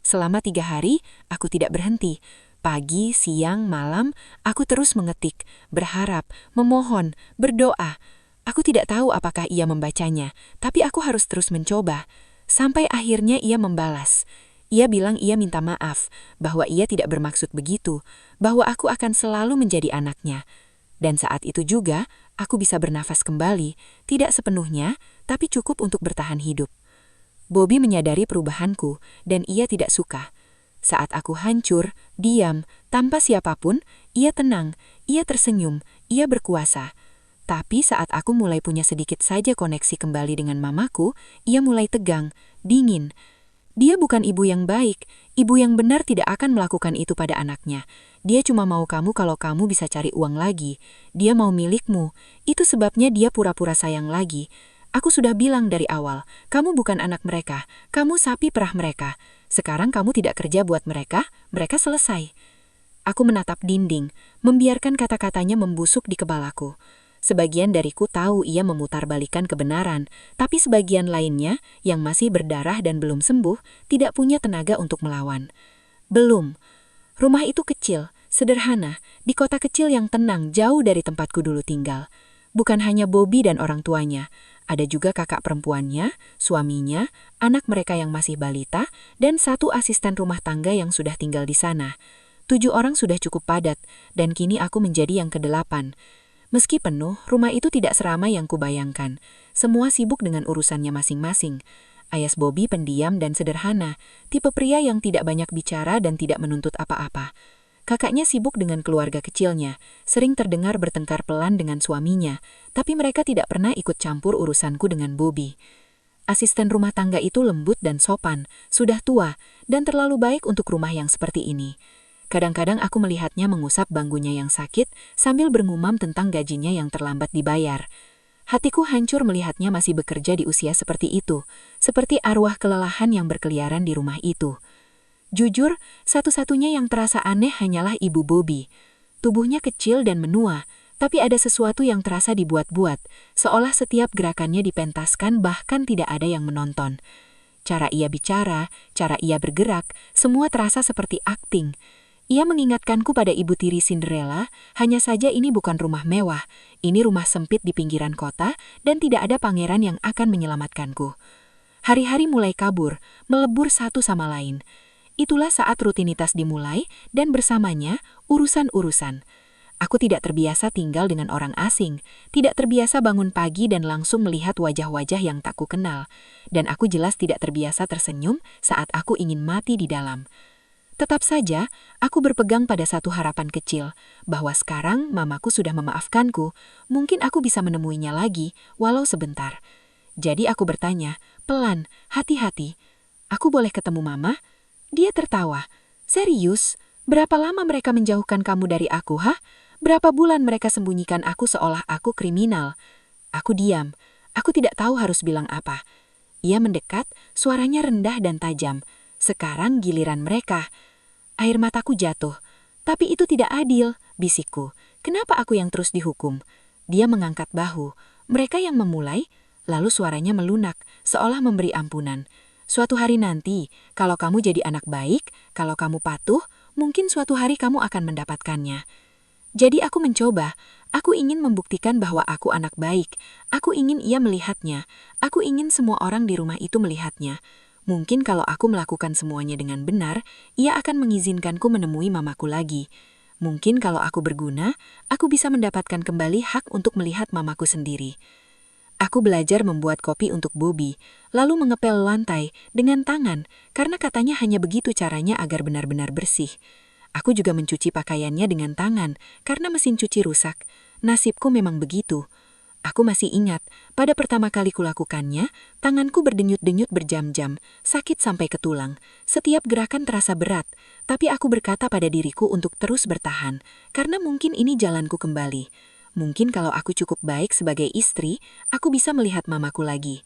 Selama 3 hari, aku tidak berhenti. Pagi, siang, malam, aku terus mengetik, berharap, memohon, berdoa. Aku tidak tahu apakah ia membacanya, tapi aku harus terus mencoba. Sampai akhirnya ia membalas. Ia bilang ia minta maaf, bahwa ia tidak bermaksud begitu, bahwa aku akan selalu menjadi anaknya. Dan saat itu juga, aku bisa bernafas kembali, tidak sepenuhnya, tapi cukup untuk bertahan hidup. Bobby menyadari perubahanku, dan ia tidak suka. Saat aku hancur, diam, tanpa siapapun, ia tenang, ia tersenyum, ia berkuasa. Tapi saat aku mulai punya sedikit saja koneksi kembali dengan mamaku, ia mulai tegang, dingin. Dia bukan ibu yang baik. Ibu yang benar tidak akan melakukan itu pada anaknya. Dia cuma mau kamu kalau kamu bisa cari uang lagi. Dia mau milikmu. Itu sebabnya dia pura-pura sayang lagi. Aku sudah bilang dari awal, kamu bukan anak mereka. Kamu sapi perah mereka. Sekarang kamu tidak kerja buat mereka, mereka selesai. Aku menatap dinding, membiarkan kata-katanya membusuk di kepalaku. Sebagian dariku tahu ia memutarbalikkan kebenaran, tapi sebagian lainnya, yang masih berdarah dan belum sembuh, tidak punya tenaga untuk melawan. Belum. Rumah itu kecil, sederhana, di kota kecil yang tenang jauh dari tempatku dulu tinggal. Bukan hanya Bobby dan orang tuanya, ada juga kakak perempuannya, suaminya, anak mereka yang masih balita, dan 1 asisten rumah tangga yang sudah tinggal di sana. 7 orang sudah cukup padat, dan kini aku menjadi yang ke-8. Meski penuh, rumah itu tidak seramai yang kubayangkan. Semua sibuk dengan urusannya masing-masing. Ayas Bobby pendiam dan sederhana, tipe pria yang tidak banyak bicara dan tidak menuntut apa-apa. Kakaknya sibuk dengan keluarga kecilnya, sering terdengar bertengkar pelan dengan suaminya, tapi mereka tidak pernah ikut campur urusanku dengan Bobby. Asisten rumah tangga itu lembut dan sopan, sudah tua, dan terlalu baik untuk rumah yang seperti ini. Kadang-kadang aku melihatnya mengusap bangkunya yang sakit sambil bergumam tentang gajinya yang terlambat dibayar. Hatiku hancur melihatnya masih bekerja di usia seperti itu, seperti arwah kelelahan yang berkeliaran di rumah itu. Jujur, satu-satunya yang terasa aneh hanyalah ibu Bobby. Tubuhnya kecil dan menua, tapi ada sesuatu yang terasa dibuat-buat, seolah setiap gerakannya dipentaskan bahkan tidak ada yang menonton. cara ia bicara, cara ia bergerak, semua terasa seperti akting. Ia mengingatkanku pada ibu tiri Cinderella, hanya saja ini bukan rumah mewah, ini rumah sempit di pinggiran kota dan tidak ada pangeran yang akan menyelamatkanku. Hari-hari mulai kabur, melebur satu sama lain. Itulah saat rutinitas dimulai dan bersamanya urusan-urusan. Aku tidak terbiasa tinggal dengan orang asing, tidak terbiasa bangun pagi dan langsung melihat wajah-wajah yang tak kukenal, dan aku jelas tidak terbiasa tersenyum saat aku ingin mati di dalam. Tetap saja, aku berpegang pada satu harapan kecil, bahwa sekarang mamaku sudah memaafkanku, mungkin aku bisa menemuinya lagi, walau sebentar. Jadi aku bertanya, pelan, hati-hati, aku boleh ketemu mama? Dia tertawa. Serius? Berapa lama mereka menjauhkan kamu dari aku, hah? Berapa bulan mereka sembunyikan aku seolah aku kriminal? Aku diam. Aku tidak tahu harus bilang apa. Ia mendekat, suaranya rendah dan tajam. Sekarang giliran mereka. Air mataku jatuh. Tapi itu tidak adil, bisikku. Kenapa aku yang terus dihukum? Dia mengangkat bahu. Mereka yang memulai, lalu suaranya melunak, seolah memberi ampunan. Suatu hari nanti, kalau kamu jadi anak baik, kalau kamu patuh, mungkin suatu hari kamu akan mendapatkannya. Jadi aku mencoba. Aku ingin membuktikan bahwa aku anak baik. Aku ingin ia melihatnya. Aku ingin semua orang di rumah itu melihatnya. Mungkin kalau aku melakukan semuanya dengan benar, ia akan mengizinkanku menemui mamaku lagi. Mungkin kalau aku berguna, aku bisa mendapatkan kembali hak untuk melihat mamaku sendiri. Aku belajar membuat kopi untuk Bobby, lalu mengepel lantai dengan tangan, karena katanya hanya begitu caranya agar benar-benar bersih. Aku juga mencuci pakaiannya dengan tangan, karena mesin cuci rusak. Nasibku memang begitu. Aku masih ingat, pada pertama kali kulakukannya, tanganku berdenyut-denyut berjam-jam, sakit sampai ke tulang. Setiap gerakan terasa berat, tapi aku berkata pada diriku untuk terus bertahan, karena mungkin ini jalanku kembali. Mungkin kalau aku cukup baik sebagai istri, aku bisa melihat mamaku lagi.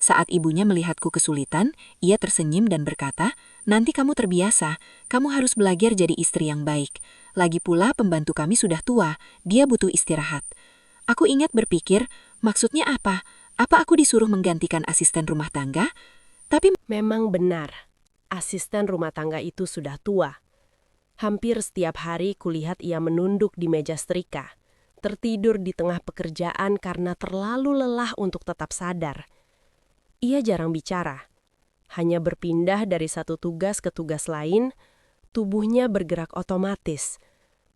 Saat ibunya melihatku kesulitan, ia tersenyum dan berkata, "Nanti kamu terbiasa, kamu harus belajar jadi istri yang baik. Lagi pula pembantu kami sudah tua, dia butuh istirahat." Aku ingat berpikir, maksudnya apa? Apa aku disuruh menggantikan asisten rumah tangga? Tapi Memang benar, asisten rumah tangga itu sudah tua. Hampir setiap hari kulihat ia menunduk di meja setrika, tertidur di tengah pekerjaan karena terlalu lelah untuk tetap sadar. Ia jarang bicara, hanya berpindah dari satu tugas ke tugas lain, tubuhnya bergerak otomatis,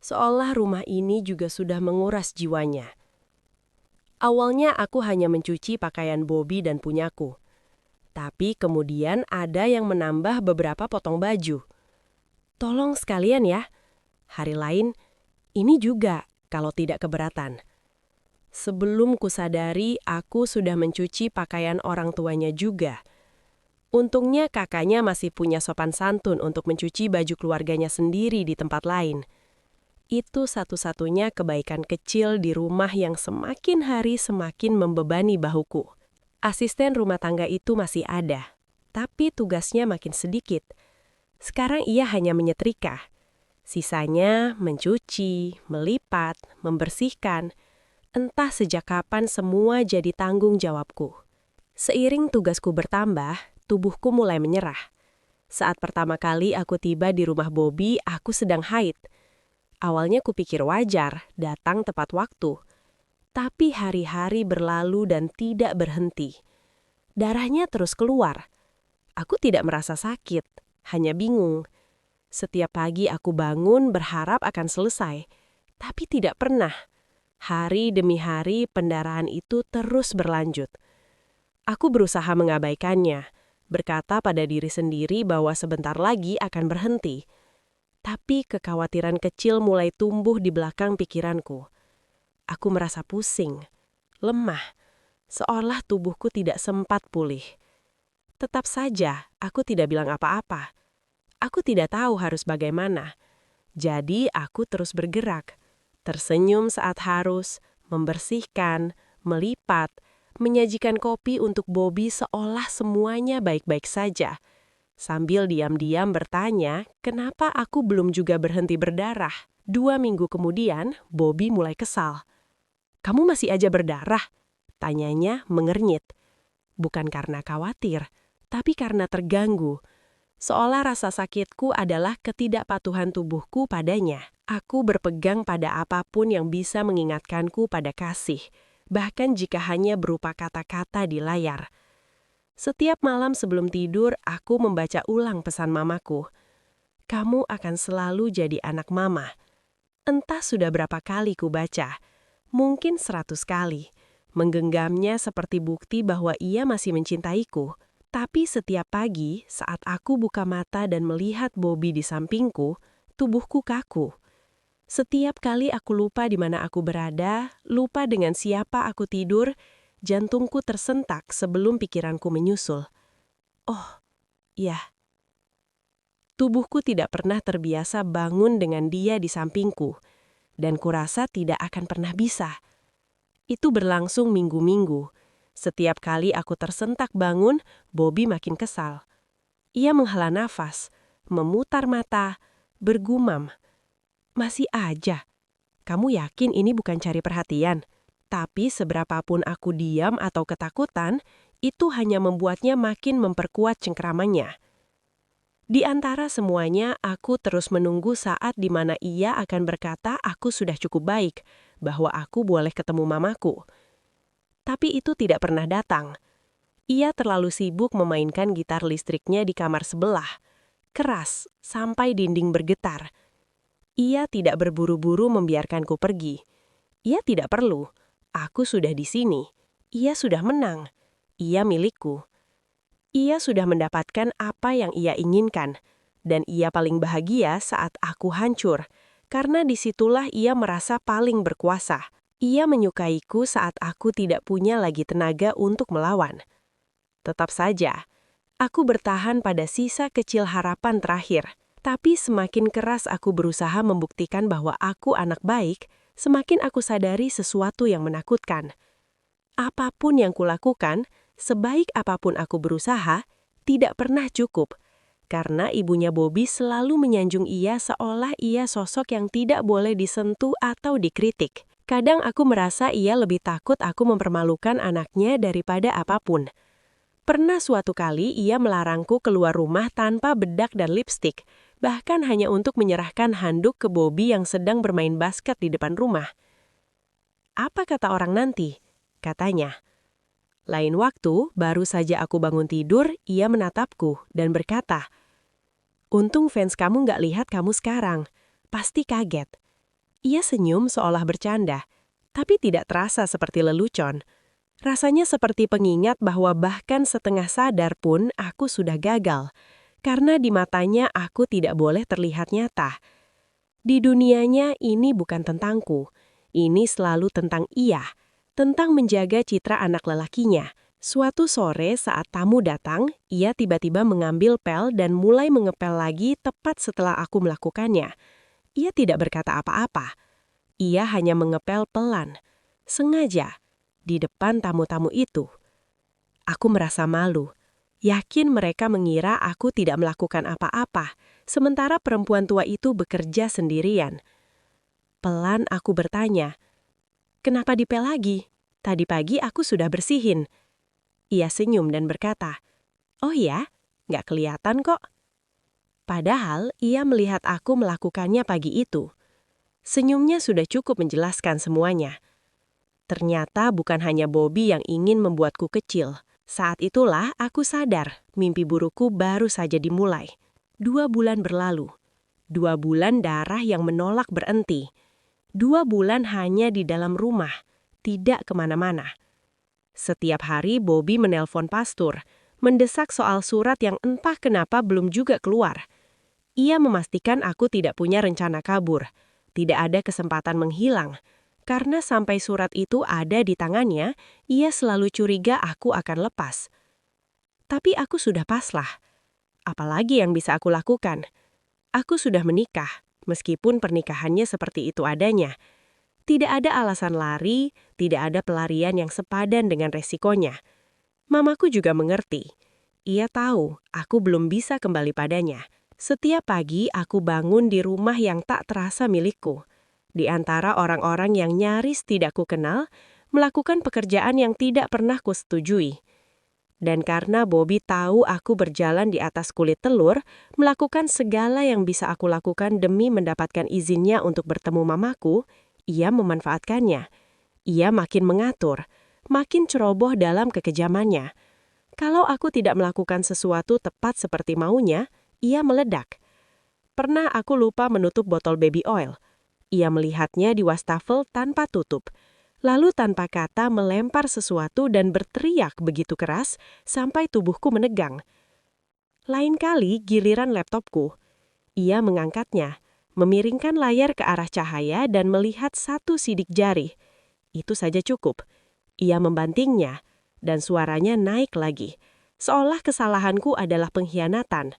seolah rumah ini juga sudah menguras jiwanya. Awalnya aku hanya mencuci pakaian Bobby dan punyaku. Tapi kemudian ada yang menambah beberapa potong baju. Tolong sekalian ya. Hari lain, ini juga kalau tidak keberatan. Sebelum kusadari, aku sudah mencuci pakaian orang tuanya juga. Untungnya kakaknya masih punya sopan santun untuk mencuci baju keluarganya sendiri di tempat lain. Itu satu-satunya kebaikan kecil di rumah yang semakin hari semakin membebani bahuku. Asisten rumah tangga itu masih ada, tapi tugasnya makin sedikit. Sekarang ia hanya menyetrika. Sisanya mencuci, melipat, membersihkan. Entah sejak kapan semua jadi tanggung jawabku. Seiring tugasku bertambah, tubuhku mulai menyerah. Saat pertama kali aku tiba di rumah Bobby, aku sedang haid. Awalnya kupikir wajar, datang tepat waktu. Tapi hari-hari berlalu dan tidak berhenti. Darahnya terus keluar. Aku tidak merasa sakit, hanya bingung. Setiap pagi aku bangun berharap akan selesai, tapi tidak pernah. Hari demi hari pendarahan itu terus berlanjut. Aku berusaha mengabaikannya, berkata pada diri sendiri bahwa sebentar lagi akan berhenti. Tapi kekhawatiran kecil mulai tumbuh di belakang pikiranku. Aku merasa pusing, lemah, seolah tubuhku tidak sempat pulih. Tetap saja, aku tidak bilang apa-apa. Aku tidak tahu harus bagaimana. Jadi aku terus bergerak, tersenyum saat harus, membersihkan, melipat, menyajikan kopi untuk Bobby seolah semuanya baik-baik saja. Sambil diam-diam bertanya, kenapa aku belum juga berhenti berdarah. 2 minggu kemudian, Bobby mulai kesal. "Kamu masih aja berdarah?" Tanyanya mengernyit. Bukan karena khawatir, tapi karena terganggu. Seolah rasa sakitku adalah ketidakpatuhan tubuhku padanya. Aku berpegang pada apapun yang bisa mengingatkanku pada kasih, bahkan jika hanya berupa kata-kata di layar. Setiap malam sebelum tidur, aku membaca ulang pesan mamaku. Kamu akan selalu jadi anak mama. Entah sudah berapa kali ku baca, mungkin 100 kali. Menggenggamnya seperti bukti bahwa ia masih mencintaiku. Tapi setiap pagi saat aku buka mata dan melihat Bobby di sampingku, tubuhku kaku. Setiap kali aku lupa di mana aku berada, lupa dengan siapa aku tidur, jantungku tersentak sebelum pikiranku menyusul. Oh, ya. Tubuhku tidak pernah terbiasa bangun dengan dia di sampingku, dan kurasa tidak akan pernah bisa. Itu berlangsung minggu-minggu. Setiap kali aku tersentak bangun, Bobby makin kesal. Ia menghela nafas, memutar mata, bergumam. Masih aja. Kamu yakin ini bukan cari perhatian? Tapi seberapapun aku diam atau ketakutan, itu hanya membuatnya makin memperkuat cengkeramannya. Di antara semuanya, aku terus menunggu saat di mana ia akan berkata aku sudah cukup baik, bahwa aku boleh ketemu mamaku. Tapi itu tidak pernah datang. Ia terlalu sibuk memainkan gitar listriknya di kamar sebelah. Keras, sampai dinding bergetar. Ia tidak berburu-buru membiarkanku pergi. Ia tidak perlu. Aku sudah di sini. Ia sudah menang. Ia milikku. Ia sudah mendapatkan apa yang ia inginkan. Dan ia paling bahagia saat aku hancur. Karena disitulah ia merasa paling berkuasa. Ia menyukaiku saat aku tidak punya lagi tenaga untuk melawan. Tetap saja, aku bertahan pada sisa kecil harapan terakhir. Tapi semakin keras aku berusaha membuktikan bahwa aku anak baik, semakin aku sadari sesuatu yang menakutkan. Apapun yang kulakukan, sebaik apapun aku berusaha, tidak pernah cukup. Karena ibunya Bobby selalu menyanjung ia seolah ia sosok yang tidak boleh disentuh atau dikritik. Kadang aku merasa ia lebih takut aku mempermalukan anaknya daripada apapun. Pernah suatu kali ia melarangku keluar rumah tanpa bedak dan lipstik, bahkan hanya untuk menyerahkan handuk ke Bobby yang sedang bermain basket di depan rumah. Apa kata orang nanti? Katanya. Lain waktu, baru saja aku bangun tidur, ia menatapku dan berkata, "Untung fans kamu nggak lihat kamu sekarang. Pasti kaget." Ia senyum seolah bercanda, tapi tidak terasa seperti lelucon. Rasanya seperti pengingat bahwa bahkan setengah sadar pun aku sudah gagal, karena di matanya aku tidak boleh terlihat nyata. Di dunianya ini bukan tentangku, ini selalu tentang ia, tentang menjaga citra anak lelakinya. Suatu sore saat tamu datang, ia tiba-tiba mengambil pel dan mulai mengepel lagi tepat setelah aku melakukannya. Ia tidak berkata apa-apa. Ia hanya mengepel pelan, sengaja, di depan tamu-tamu itu. Aku merasa malu. Yakin mereka mengira aku tidak melakukan apa-apa, sementara perempuan tua itu bekerja sendirian. Pelan aku bertanya, "Kenapa dipel lagi? Tadi pagi aku sudah bersihin." Ia senyum dan berkata, "Oh ya, nggak kelihatan kok." Padahal ia melihat aku melakukannya pagi itu. Senyumnya sudah cukup menjelaskan semuanya. Ternyata bukan hanya Bobby yang ingin membuatku kecil. Saat itulah aku sadar mimpi burukku baru saja dimulai. 2 bulan berlalu. 2 bulan darah yang menolak berhenti. 2 bulan hanya di dalam rumah, tidak kemana-mana. Setiap hari Bobby menelpon pastor, mendesak soal surat yang entah kenapa belum juga keluar. Ia memastikan aku tidak punya rencana kabur, tidak ada kesempatan menghilang. Karena sampai surat itu ada di tangannya, ia selalu curiga aku akan lepas. Tapi aku sudah pasrah. Apalagi yang bisa aku lakukan? Aku sudah menikah, meskipun pernikahannya seperti itu adanya. Tidak ada alasan lari, tidak ada pelarian yang sepadan dengan resikonya. Mamaku juga mengerti. Ia tahu aku belum bisa kembali padanya. Setiap pagi aku bangun di rumah yang tak terasa milikku. Di antara orang-orang yang nyaris tidak kukenal, melakukan pekerjaan yang tidak pernah kusetujui. Dan karena Bobby tahu aku berjalan di atas kulit telur, melakukan segala yang bisa aku lakukan demi mendapatkan izinnya untuk bertemu mamaku, ia memanfaatkannya. Ia makin mengatur, makin ceroboh dalam kekejamannya. Kalau aku tidak melakukan sesuatu tepat seperti maunya, ia meledak. Pernah aku lupa menutup botol baby oil. Ia melihatnya di wastafel tanpa tutup. Lalu tanpa kata melempar sesuatu dan berteriak begitu keras sampai tubuhku menegang. Lain kali giliran laptopku. Ia mengangkatnya, memiringkan layar ke arah cahaya dan melihat satu sidik jari. Itu saja cukup. Ia membantingnya, dan suaranya naik lagi, seolah kesalahanku adalah pengkhianatan.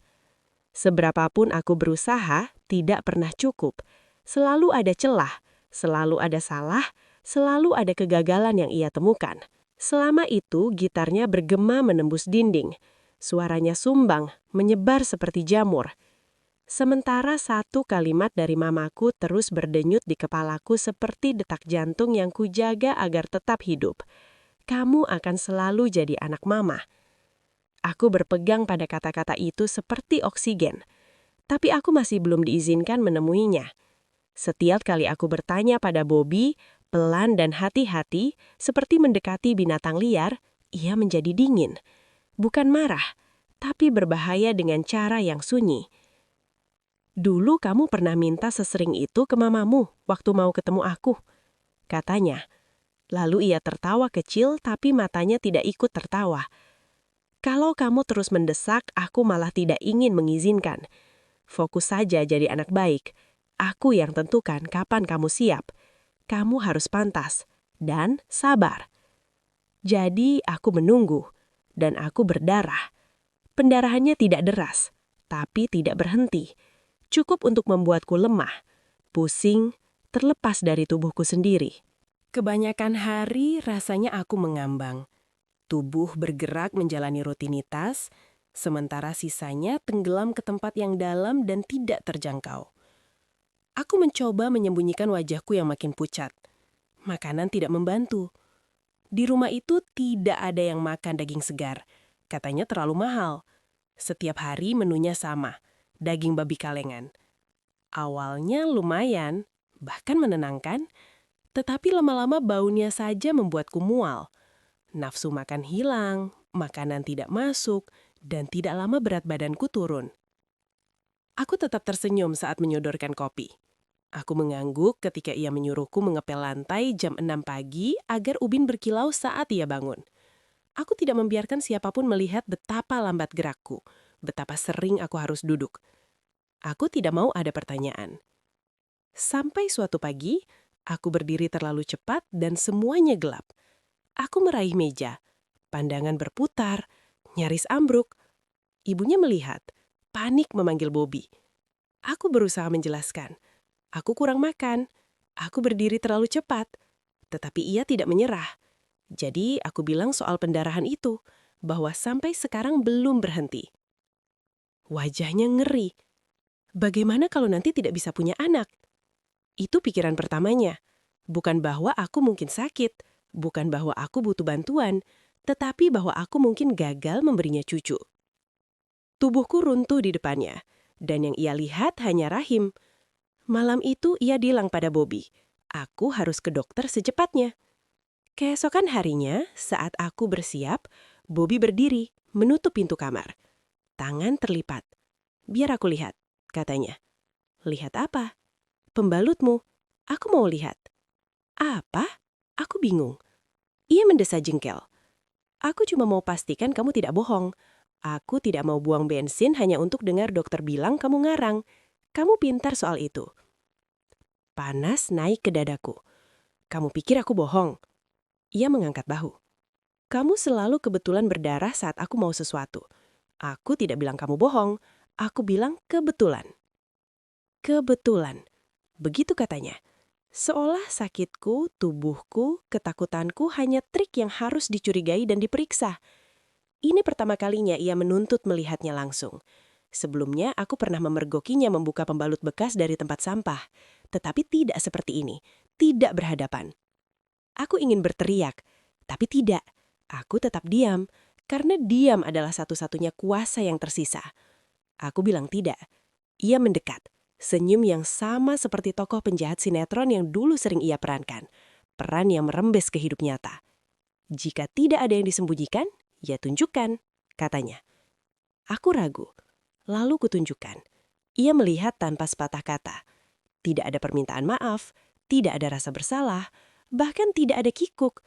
Seberapapun aku berusaha, tidak pernah cukup. Selalu ada celah, selalu ada salah, selalu ada kegagalan yang ia temukan. Selama itu, gitarnya bergema menembus dinding. Suaranya sumbang, menyebar seperti jamur. Sementara satu kalimat dari mamaku terus berdenyut di kepalaku seperti detak jantung yang kujaga agar tetap hidup. Kamu akan selalu jadi anak mama. Aku berpegang pada kata-kata itu seperti oksigen. Tapi aku masih belum diizinkan menemuinya. Setiap kali aku bertanya pada Bobby, pelan dan hati-hati, seperti mendekati binatang liar, ia menjadi dingin. Bukan marah, tapi berbahaya dengan cara yang sunyi. Dulu kamu pernah minta sesering itu ke mamamu waktu mau ketemu aku, katanya. Lalu ia tertawa kecil tapi matanya tidak ikut tertawa. Kalau kamu terus mendesak, aku malah tidak ingin mengizinkan. Fokus saja jadi anak baik. Aku yang tentukan kapan kamu siap. Kamu harus pantas dan sabar. Jadi aku menunggu dan aku berdarah. Pendarahannya tidak deras, tapi tidak berhenti. Cukup untuk membuatku lemah, pusing, terlepas dari tubuhku sendiri. Kebanyakan hari rasanya aku mengambang. Tubuh bergerak menjalani rutinitas, sementara sisanya tenggelam ke tempat yang dalam dan tidak terjangkau. Aku mencoba menyembunyikan wajahku yang makin pucat. Makanan tidak membantu. Di rumah itu tidak ada yang makan daging segar. Katanya terlalu mahal. Setiap hari menunya sama, daging babi kalengan. Awalnya lumayan, bahkan menenangkan, tetapi lama-lama baunya saja membuatku mual. Nafsu makan hilang, makanan tidak masuk, dan tidak lama berat badanku turun. Aku tetap tersenyum saat menyodorkan kopi. Aku mengangguk ketika ia menyuruhku mengepel lantai jam 6 pagi agar ubin berkilau saat ia bangun. Aku tidak membiarkan siapapun melihat betapa lambat gerakku, betapa sering aku harus duduk. Aku tidak mau ada pertanyaan. Sampai suatu pagi, aku berdiri terlalu cepat dan semuanya gelap. Aku meraih meja, pandangan berputar, nyaris ambruk. Ibunya melihat, panik memanggil Bobby. Aku berusaha menjelaskan. Aku kurang makan, aku berdiri terlalu cepat, tetapi ia tidak menyerah. Jadi aku bilang soal pendarahan itu, bahwa sampai sekarang belum berhenti. Wajahnya ngeri. Bagaimana kalau nanti tidak bisa punya anak? Itu pikiran pertamanya. Bukan bahwa aku mungkin sakit, bukan bahwa aku butuh bantuan, tetapi bahwa aku mungkin gagal memberinya cucu. Tubuhku runtuh di depannya, dan yang ia lihat hanya rahim. Malam itu ia bilang pada Bobby, aku harus ke dokter secepatnya. Keesokan harinya, saat aku bersiap, Bobby berdiri, menutup pintu kamar. Tangan terlipat. Biar aku lihat, katanya. Lihat apa? Pembalutmu. Aku mau lihat. Apa? Aku bingung. Ia mendesah jengkel. Aku cuma mau pastikan kamu tidak bohong. Aku tidak mau buang bensin hanya untuk dengar dokter bilang kamu ngarang. Kamu pintar soal itu. Panas naik ke dadaku. Kamu pikir aku bohong? Ia mengangkat bahu. Kamu selalu kebetulan berdarah saat aku mau sesuatu. Aku tidak bilang kamu bohong. Aku bilang kebetulan. Kebetulan. Begitu katanya. Seolah sakitku, tubuhku, ketakutanku hanya trik yang harus dicurigai dan diperiksa. Ini pertama kalinya ia menuntut melihatnya langsung. Sebelumnya aku pernah memergokinya membuka pembalut bekas dari tempat sampah. Tetapi tidak seperti ini. Tidak berhadapan. Aku ingin berteriak. Tapi tidak. Aku tetap diam. Karena diam adalah satu-satunya kuasa yang tersisa. Aku bilang tidak. Ia mendekat. Senyum yang sama seperti tokoh penjahat sinetron yang dulu sering ia perankan. Peran yang merembes ke hidup nyata. Jika tidak ada yang disembunyikan, ya tunjukkan, katanya. Aku ragu. Lalu kutunjukkan. Ia melihat tanpa sepatah kata. Tidak ada permintaan maaf, tidak ada rasa bersalah, bahkan tidak ada kikuk.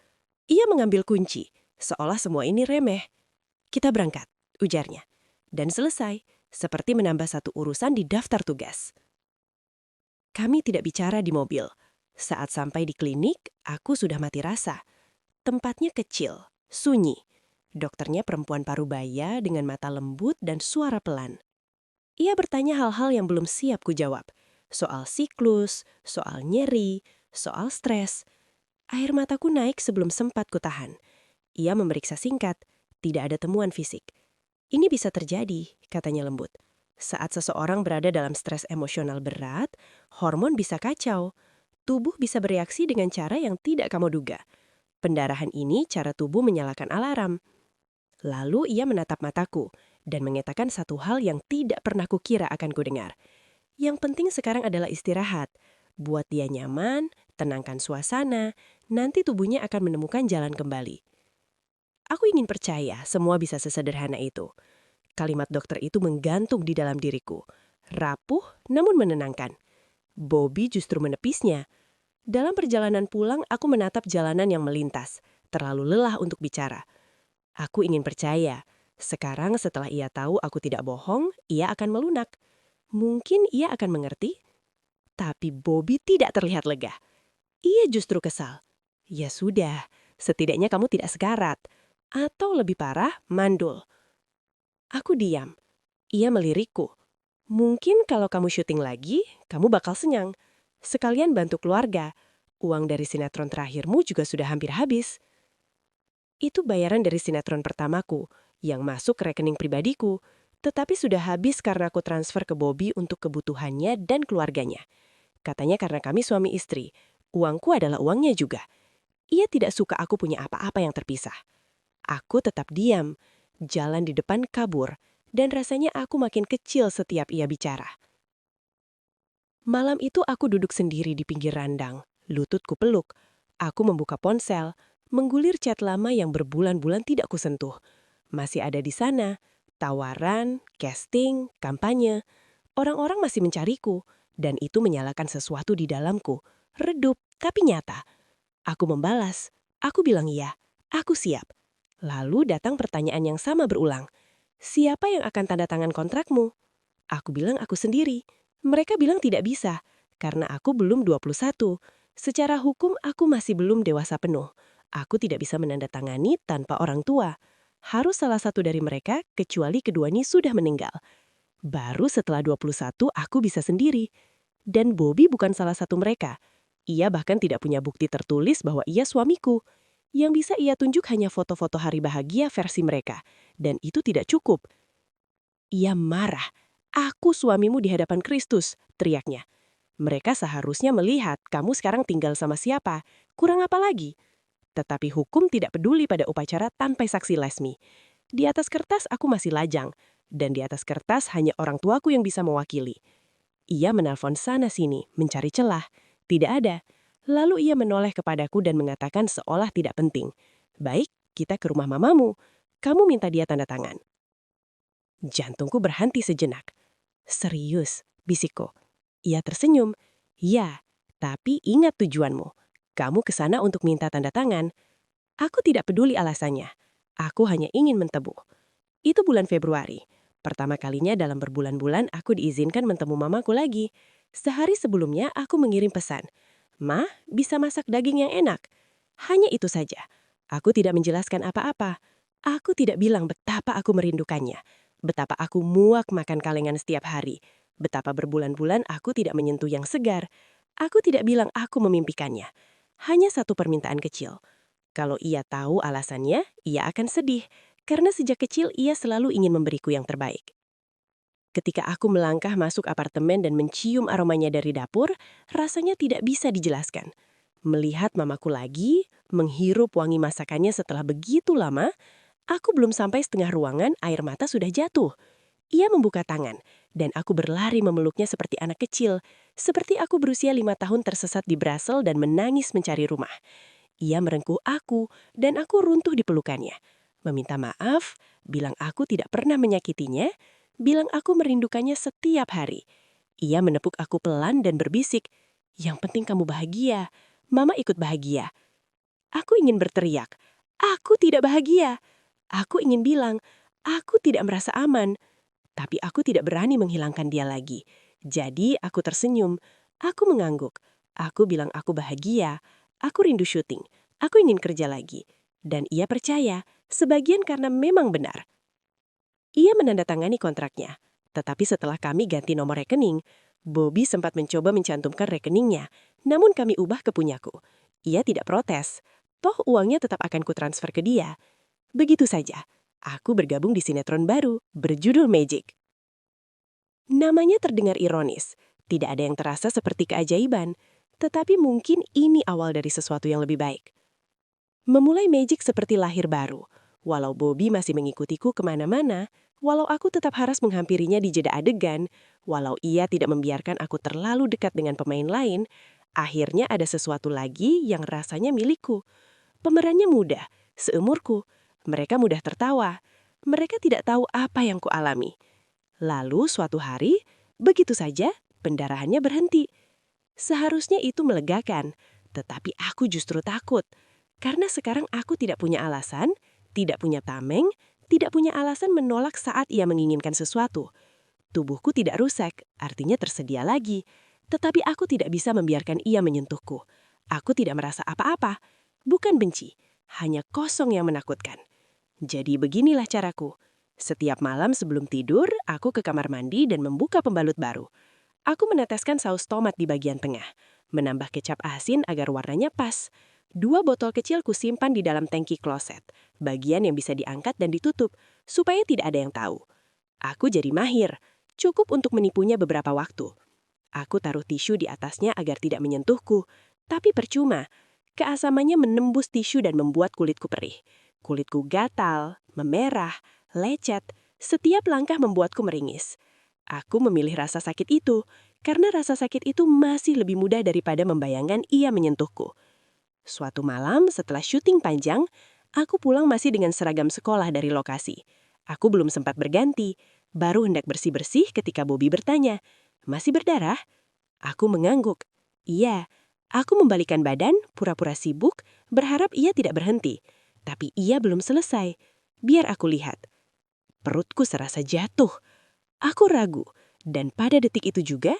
Ia mengambil kunci, seolah semua ini remeh. Kita berangkat, ujarnya. Dan selesai, seperti menambah satu urusan di daftar tugas. Kami tidak bicara di mobil. Saat sampai di klinik, aku sudah mati rasa. Tempatnya kecil, sunyi. Dokternya perempuan parubaya dengan mata lembut dan suara pelan. Ia bertanya hal-hal yang belum siap kujawab. Soal siklus, soal nyeri, soal stres. Air mataku naik sebelum sempat kutahan. Ia memeriksa singkat, tidak ada temuan fisik. Ini bisa terjadi, katanya lembut. Saat seseorang berada dalam stres emosional berat, hormon bisa kacau. Tubuh bisa bereaksi dengan cara yang tidak kamu duga. Pendarahan ini cara tubuh menyalakan alarm. Lalu ia menatap mataku dan mengatakan satu hal yang tidak pernah kukira akan kudengar. Yang penting sekarang adalah istirahat. Buat dia nyaman, tenangkan suasana, nanti tubuhnya akan menemukan jalan kembali. Aku ingin percaya semua bisa sesederhana itu. Kalimat dokter itu menggantung di dalam diriku. Rapuh namun menenangkan. Bobby justru menepisnya. Dalam perjalanan pulang, aku menatap jalanan yang melintas. Terlalu lelah untuk bicara. Aku ingin percaya. Sekarang setelah ia tahu aku tidak bohong, ia akan melunak. Mungkin ia akan mengerti. Tapi Bobby tidak terlihat lega. Ia justru kesal. Ya sudah, setidaknya kamu tidak sekarat. Atau lebih parah, mandul. Aku diam. Ia melirikku. Mungkin kalau kamu syuting lagi, kamu bakal senyang. Sekalian bantu keluarga. Uang dari sinetron terakhirmu juga sudah hampir habis. Itu bayaran dari sinetron pertamaku, yang masuk ke rekening pribadiku, tetapi sudah habis karena aku transfer ke Bobby untuk kebutuhannya dan keluarganya. Katanya karena kami suami istri, uangku adalah uangnya juga. Ia tidak suka aku punya apa-apa yang terpisah. Aku tetap diam, jalan di depan kabur, dan rasanya aku makin kecil setiap ia bicara. Malam itu aku duduk sendiri di pinggir randang, lututku peluk. Aku membuka ponsel, menggulir chat lama yang berbulan-bulan tidak kusentuh. Masih ada di sana, tawaran, casting, kampanye. Orang-orang masih mencariku, dan itu menyalakan sesuatu di dalamku. Redup, tapi nyata. Aku membalas, aku bilang iya, aku siap. Lalu datang pertanyaan yang sama berulang. Siapa yang akan tanda tangan kontrakmu? Aku bilang aku sendiri. Mereka bilang tidak bisa, karena aku belum 21. Secara hukum aku masih belum dewasa penuh. Aku tidak bisa menandatangani tanpa orang tua. Harus salah satu dari mereka, kecuali keduanya sudah meninggal. Baru setelah 21 aku bisa sendiri. Dan Bobby bukan salah satu mereka. Ia bahkan tidak punya bukti tertulis bahwa ia suamiku. Yang bisa ia tunjuk hanya foto-foto hari bahagia versi mereka. Dan itu tidak cukup. Ia marah. Aku suamimu di hadapan Kristus, teriaknya. Mereka seharusnya melihat kamu sekarang tinggal sama siapa. Kurang apa lagi? Tetapi hukum tidak peduli pada upacara tanpa saksi resmi. Di atas kertas aku masih lajang. Dan di atas kertas hanya orang tuaku yang bisa mewakili. Ia menelpon sana-sini, mencari celah. Tidak ada. Lalu ia menoleh kepadaku dan mengatakan seolah tidak penting. Baik, kita ke rumah mamamu. Kamu minta dia tanda tangan. Jantungku berhenti sejenak. Serius, bisikku. Ia tersenyum. Ya, tapi ingat tujuanmu. Kamu ke sana untuk minta tanda tangan. Aku tidak peduli alasannya. Aku hanya ingin mentebu. Itu bulan Februari. Pertama kalinya dalam berbulan-bulan aku diizinkan mentemu mamaku lagi. Sehari sebelumnya aku mengirim pesan. Ma, bisa masak daging yang enak. Hanya itu saja. Aku tidak menjelaskan apa-apa. Aku tidak bilang betapa aku merindukannya. Betapa aku muak makan kalengan setiap hari. Betapa berbulan-bulan aku tidak menyentuh yang segar. Aku tidak bilang aku memimpikannya. Hanya satu permintaan kecil. Kalau ia tahu alasannya, ia akan sedih. Karena sejak kecil ia selalu ingin memberiku yang terbaik. Ketika aku melangkah masuk apartemen dan mencium aromanya dari dapur, rasanya tidak bisa dijelaskan. Melihat mamaku lagi, menghirup wangi masakannya setelah begitu lama, Aku belum sampai setengah ruangan, air mata sudah jatuh. Ia membuka tangan, dan aku berlari memeluknya seperti anak kecil, seperti aku berusia 5 tahun tersesat di Brussels dan menangis mencari rumah. Ia merengkuh aku, dan aku runtuh di pelukannya. Meminta maaf, bilang aku tidak pernah menyakitinya, bilang aku merindukannya setiap hari. Ia menepuk aku pelan dan berbisik, "Yang penting kamu bahagia. Mama ikut bahagia." Aku ingin berteriak, "Aku tidak bahagia." Aku ingin bilang, "Aku tidak merasa aman." Tapi aku tidak berani menghilangkan dia lagi. Jadi aku tersenyum. Aku mengangguk. Aku bilang aku bahagia. Aku rindu syuting. Aku ingin kerja lagi. Dan ia percaya, sebagian karena memang benar. Ia menandatangani kontraknya. Tetapi setelah kami ganti nomor rekening, Bobby sempat mencoba mencantumkan rekeningnya. Namun kami ubah ke punyaku. Ia tidak protes. Toh uangnya tetap akan kutransfer ke dia. Begitu saja. Aku bergabung di sinetron baru berjudul Magic. Namanya terdengar ironis, tidak ada yang terasa seperti keajaiban, tetapi mungkin ini awal dari sesuatu yang lebih baik. Memulai Magic seperti lahir baru, walau Bobby masih mengikutiku kemana-mana, walau aku tetap harus menghampirinya di jeda adegan, walau ia tidak membiarkan aku terlalu dekat dengan pemain lain, akhirnya ada sesuatu lagi yang rasanya milikku. Pemerannya muda, seumurku, mereka mudah tertawa, mereka tidak tahu apa yang kualami. Lalu suatu hari, begitu saja pendarahannya berhenti. Seharusnya itu melegakan, tetapi aku justru takut. Karena sekarang aku tidak punya alasan, tidak punya tameng, tidak punya alasan menolak saat ia menginginkan sesuatu. Tubuhku tidak rusak, artinya tersedia lagi. Tetapi aku tidak bisa membiarkan ia menyentuhku. Aku tidak merasa apa-apa, bukan benci, hanya kosong yang menakutkan. Jadi beginilah caraku. Setiap malam sebelum tidur, aku ke kamar mandi dan membuka pembalut baru. Aku meneteskan saus tomat di bagian tengah, menambah kecap asin agar warnanya pas. 2 botol kecil kusimpan di dalam tangki kloset, bagian yang bisa diangkat dan ditutup, supaya tidak ada yang tahu. Aku jadi mahir, cukup untuk menipunya beberapa waktu. Aku taruh tisu di atasnya agar tidak menyentuhku, tapi percuma. Keasamannya menembus tisu dan membuat kulitku perih. Kulitku gatal, memerah, lecet, setiap langkah membuatku meringis. Aku memilih rasa sakit itu, karena rasa sakit itu masih lebih mudah daripada membayangkan ia menyentuhku. Suatu malam setelah syuting panjang, aku pulang masih dengan seragam sekolah dari lokasi. Aku belum sempat berganti, baru hendak bersih-bersih ketika Bobby bertanya, "Masih berdarah?" Aku mengangguk. "Iya." Aku membalikan badan, pura-pura sibuk, berharap ia tidak berhenti. Tapi ia belum selesai. Biar aku lihat. Perutku serasa jatuh. Aku ragu, dan pada detik itu juga,